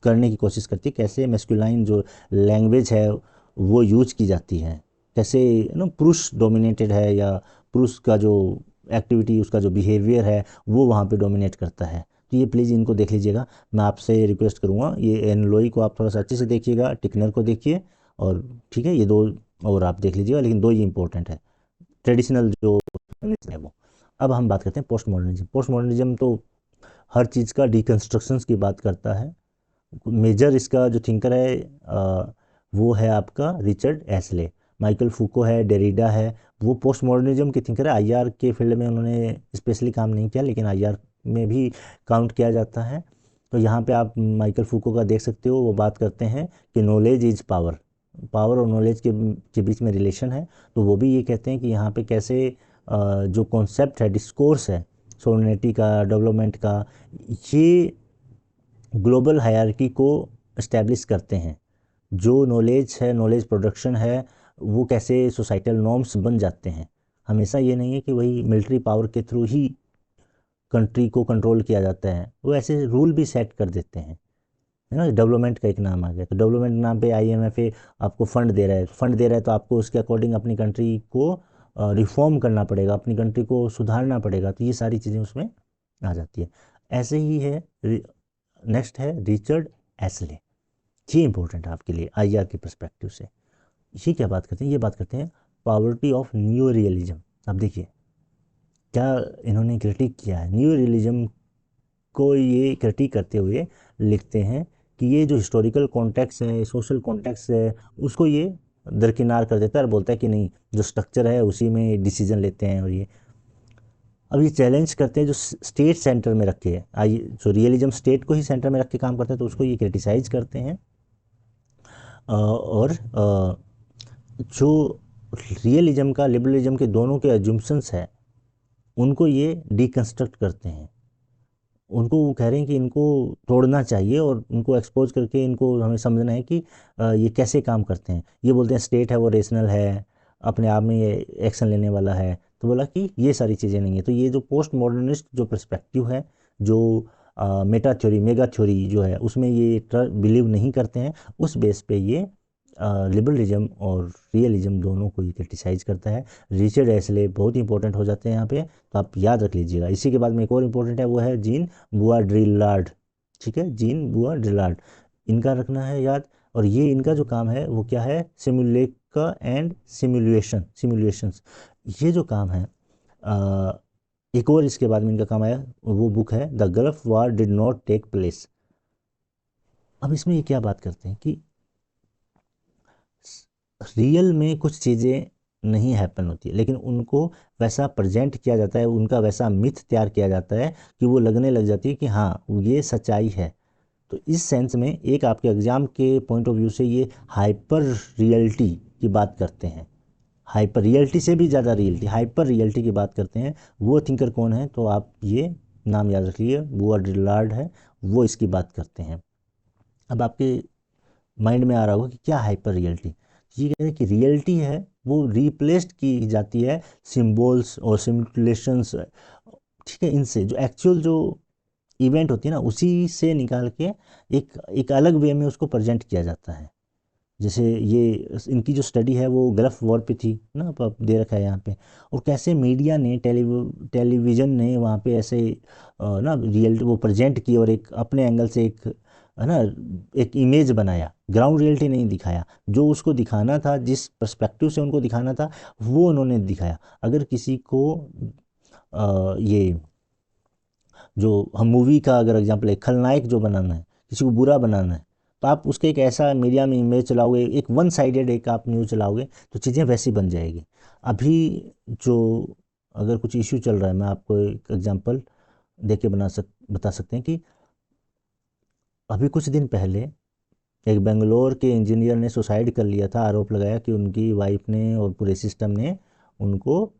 करने की कोशिश करती है कैसे मेस्कुलाइन जो लैंग्वेज है वो यूज की जाती है, कैसे ना पुरुष डोमिनेटेड है, या पुरुष का जो एक्टिविटी, उसका जो बिहेवियर है वो वहाँ पे डोमिनेट करता है। तो ये प्लीज़ इनको देख लीजिएगा। मैं आपसे रिक्वेस्ट करूँगा, ये एनलोई को आप थोड़ा सा अच्छे से देखिएगा, टिकनर को देखिए, और ठीक है, ये दो और आप देख लीजिएगा, लेकिन दो ही इंपॉर्टेंट है, ट्रेडिशनल जो है वो। अब हम बात करते हैं पोस्ट मॉडर्निज्म। पोस्ट मॉडर्निज्म तो हर चीज़ का डिकन्स्ट्रक्शंस की बात करता है। मेजर इसका जो थिंकर है वो है आपका रिचर्ड एस्ले। माइकल फूको है, डेरिडा है, वो पोस्ट मॉडर्निज्म के थिंकर है। आईआर के फील्ड में उन्होंने स्पेशली काम नहीं किया, लेकिन आईआर में भी काउंट किया जाता है। तो यहाँ पे आप माइकल फूको का देख सकते हो, वो बात करते हैं कि नॉलेज इज पावर, पावर और नॉलेज के बीच में रिलेशन है। तो वो भी ये कहते हैं कि यहाँ पे कैसे जो कॉन्सेप्ट है, डिस्कोर्स है सोवरेनिटी का, डेवलपमेंट का, ये ग्लोबल हायरार्की को इस्टेब्लिश करते हैं। जो नॉलेज है, नॉलेज प्रोडक्शन है, वो कैसे सोसाइटल नॉर्म्स बन जाते हैं। हमेशा ये नहीं है कि वही मिलिट्री पावर के थ्रू ही कंट्री को कंट्रोल किया जाता है, वो ऐसे रूल भी सेट कर देते हैं, है ना। डेवलपमेंट का एक नाम आ गया, तो डेवलपमेंट नाम पे आईएमएफ आपको फंड दे रहा है, तो आपको उसके अकॉर्डिंग अपनी कंट्री को रिफॉर्म करना पड़ेगा, अपनी कंट्री को सुधारना पड़ेगा। तो ये सारी चीज़ें उसमें आ जाती है। ऐसे ही है, नेक्स्ट है रिचर्ड एस्ले। ये इंपॉर्टेंट है आपके लिए आईआर के पर्सपेक्टिव से। ये क्या बात करते हैं, ये बात करते हैं पॉवर्टी ऑफ न्यू रियलिज्म। अब देखिए क्या इन्होंने क्रिटिक किया है न्यू रियलिज्म को। ये क्रिटिक करते हुए लिखते हैं कि ये जो हिस्टोरिकल कॉन्टेक्स्ट है, सोशल कॉन्टेक्स्ट है, उसको ये दरकिनार कर देता है और बोलता है कि नहीं, जो स्ट्रक्चर है उसी में डिसीजन लेते हैं। और ये अब ये चैलेंज करते हैं जो स्टेट सेंटर में रखे है, आइए जो रियलिज्म स्टेट को ही सेंटर में रख के काम करते हैं, तो उसको ये क्रिटिसाइज करते हैं। और जो रियलिज्म का, लिबरलिज्म के दोनों के एज्यूम्पशंस है, उनको ये डिकंस्ट्रक्ट करते हैं। उनको वो कह रहे हैं कि इनको तोड़ना चाहिए और उनको एक्सपोज करके इनको हमें समझना है कि ये कैसे काम करते हैं। ये बोलते हैं स्टेट है वो रेशनल है, अपने आप में ये एक्शन लेने वाला है। तो बोला कि ये सारी चीज़ें नहीं है। तो ये जो पोस्ट मॉडर्निस्ट जो पर्सपेक्टिव है, जो मेटा थ्योरी, मेगा थ्योरी जो है, उसमें ये बिलीव नहीं करते हैं। उस बेस पे ये लिबरलिज्म और रियलिज्म दोनों को ही क्रिटिसाइज करता है। रिचर्ड एस्ले बहुत इंपॉर्टेंट हो जाते हैं यहाँ पे, तो आप याद रख लीजिएगा। इसी के बाद में एक और इम्पोर्टेंट है, वो है जीन बुआड्रिलार्ड। ठीक है, जीन बुआड्रिलार्ड, इनका रखना है याद। और ये इनका जो काम है वो क्या है, सिमुलेका एंड सिमुलेशंस। ये जो काम है, एक और इसके बाद में इनका काम आया, वो बुक है the Gulf War did not take place. अब इसमें ये क्या बात करते हैं कि रियल में कुछ चीज़ें नहीं हैपन होती है, लेकिन उनको वैसा प्रेजेंट किया जाता है, उनका वैसा मिथ तैयार किया जाता है कि वो लगने लग जाती है कि हाँ ये सच्चाई है। तो इस सेंस में एक आपके एग्ज़ाम के पॉइंट ऑफ व्यू से ये हाइपर रियलिटी की बात करते हैं। हाइपर रियलिटी से भी ज़्यादा रियलिटी, हाइपर रियलिटी की बात करते हैं। वो थिंकर कौन है, तो आप ये नाम याद रखिए, बुआड्रिलार्ड है, वो इसकी बात करते हैं। अब आपके माइंड में आ रहा होगा कि क्या हाइपर रियलिटी। ये कहते हैं कि रियलिटी है वो रिप्लेस्ड की जाती है सिम्बल्स और सिमुलेशंस, ठीक है, इनसे जो एक्चुअल जो इवेंट होती है ना, उसी से निकाल के एक एक अलग वे में उसको प्रेजेंट किया जाता है। जैसे ये इनकी जो स्टडी है वो गल्फ वॉर पे थी ना, आप दे रखा है यहाँ पे। और कैसे मीडिया ने, टेलीविज़न ने वहाँ पे ऐसे ना रियल वो प्रेजेंट की, और एक अपने एंगल से एक, है ना, एक इमेज बनाया, ग्राउंड रियलिटी नहीं दिखाया। जो उसको दिखाना था, जिस पर्सपेक्टिव से उनको दिखाना था, वो उन्होंने दिखाया। अगर किसी को ये जो हम मूवी का अगर एग्जांपल है, खलनायक जो बनाना है, किसी को बुरा बनाना है, तो आप उसके एक ऐसा मीडिया में इमेज चलाओगे, एक वन साइडेड एक आप न्यूज़ चलाओगे, तो चीज़ें वैसी बन जाएगी। अभी जो अगर कुछ इशू चल रहा है, मैं आपको एक एग्जांपल दे के बता सकते हैं कि अभी कुछ दिन पहले एक बेंगलोर के इंजीनियर ने सुसाइड कर लिया था। आरोप लगाया कि उनकी वाइफ ने और पूरे सिस्टम ने उनको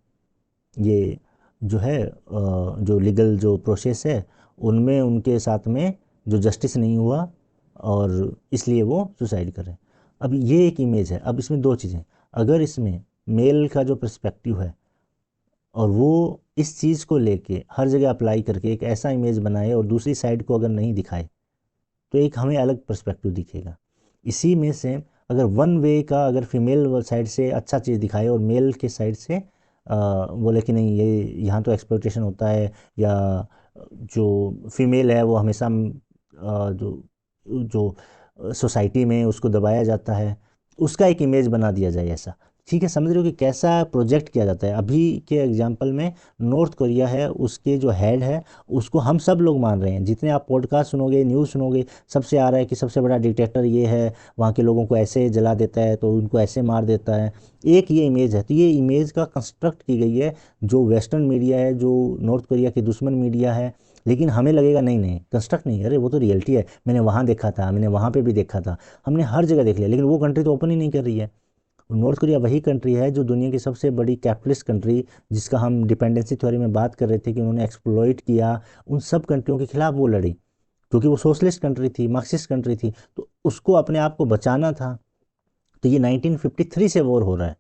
ये जो है जो लीगल जो प्रोसेस है उनमें उनके साथ में जो जस्टिस नहीं हुआ, और इसलिए वो सुसाइड कर रहे हैं। अब ये एक इमेज है। अब इसमें दो चीज़ें, अगर इसमें मेल का जो पर्सपेक्टिव है और वो इस चीज़ को लेके हर जगह अप्लाई करके एक ऐसा इमेज बनाए और दूसरी साइड को अगर नहीं दिखाए, तो एक हमें अलग पर्सपेक्टिव दिखेगा। इसी में से अगर वन वे का, अगर फीमेल साइड से अच्छा चीज़ दिखाए और मेल के साइड से बोले कि नहीं ये यहाँ तो एक्सप्लॉयटेशन होता है, या जो फीमेल है वो हमेशा जो जो सोसाइटी में उसको दबाया जाता है, उसका एक इमेज बना दिया जाए ऐसा, ठीक है, समझ रहे हो कि कैसा प्रोजेक्ट किया जाता है। अभी के एग्जांपल में नॉर्थ कोरिया है, उसके जो हेड है उसको हम सब लोग मान रहे हैं, जितने आप पॉडकास्ट सुनोगे, न्यूज़ सुनोगे, सबसे आ रहा है कि सबसे बड़ा डिक्टेटर ये है, वहाँ के लोगों को ऐसे जला देता है, तो उनको ऐसे मार देता है। एक ये इमेज है, तो ये इमेज का कंस्ट्रक्ट की गई है जो वेस्टर्न मीडिया है, जो नॉर्थ कोरिया की दुश्मन मीडिया है। लेकिन हमें लगेगा नहीं नहीं, कंस्ट्रक्ट नहीं, अरे वो तो रियलिटी है, मैंने वहाँ देखा था, मैंने वहाँ पे भी देखा था, हमने हर जगह देख लिया। लेकिन वो कंट्री तो ओपन ही नहीं कर रही है। नॉर्थ कोरिया वही कंट्री है जो दुनिया की सबसे बड़ी कैपिटलिस्ट कंट्री, जिसका हम डिपेंडेंसी थ्योरी में बात कर रहे थे कि उन्होंने एक्सप्लॉइट किया, उन सब कंट्रियों के खिलाफ वो लड़ी, क्योंकि वो सोशलिस्ट कंट्री थी, मार्क्सिस्ट कंट्री थी, तो उसको अपने आप को बचाना था। तो ये 1953 से वॉर हो रहा है।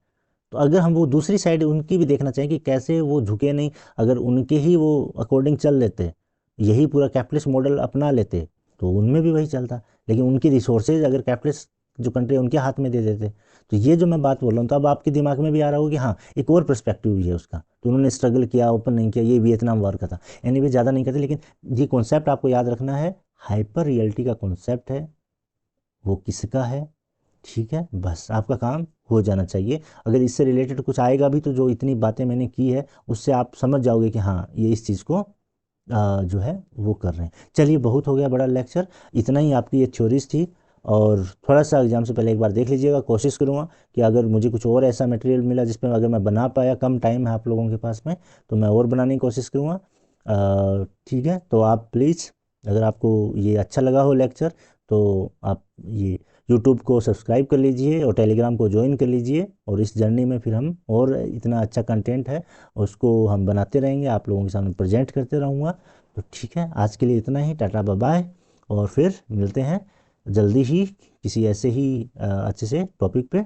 तो अगर हम वो दूसरी साइड उनकी भी देखना चाहें कि कैसे वो झुके नहीं, अगर उनके ही वो अकॉर्डिंग चल लेते, यही पूरा कैपिटलिस्ट मॉडल अपना लेते, तो उनमें भी वही चलता। लेकिन उनकी रिसोर्सेज अगर कैपिटलिस्ट जो कंट्री है उनके हाथ में दे देते, तो ये जो मैं बात बोल रहा हूँ, तो अब आपके दिमाग में भी आ रहा होगा कि हाँ, एक और पर्सपेक्टिव भी है उसका, तो उन्होंने स्ट्रगल किया, ओपन नहीं किया, ये वियतनाम वॉर का था। एनीवे ज़्यादा नहीं करते, लेकिन ये कॉन्सेप्ट आपको याद रखना है, हाइपर रियलिटी का कॉन्सेप्ट है, वो किसका है, ठीक है, बस आपका काम हो जाना चाहिए। अगर इससे रिलेटेड कुछ आएगा भी, तो जो इतनी बातें मैंने की है उससे आप समझ जाओगे कि हाँ, ये इस चीज़ को जो है वो कर रहे हैं। चलिए, बहुत हो गया बड़ा लेक्चर, इतना ही आपकी ये थ्योरीज थी। और थोड़ा सा एग्जाम से पहले एक बार देख लीजिएगा, कोशिश करूँगा कि अगर मुझे कुछ और ऐसा मटेरियल मिला जिसमें अगर मैं बना पाया, कम टाइम है आप लोगों के पास में, तो मैं और बनाने की कोशिश करूँगा। ठीक है, तो आप प्लीज़, अगर आपको ये अच्छा लगा हो लेक्चर, तो आप ये यूट्यूब को सब्सक्राइब कर लीजिए और टेलीग्राम को ज्वाइन कर लीजिए, और इस जर्नी में फिर हम और इतना अच्छा कंटेंट है उसको हम बनाते रहेंगे, आप लोगों के सामने प्रेजेंट करते रहूँगा। तो ठीक है, आज के लिए इतना ही, टाटा बाय बाय, और फिर मिलते हैं जल्दी ही किसी ऐसे ही अच्छे से टॉपिक पे।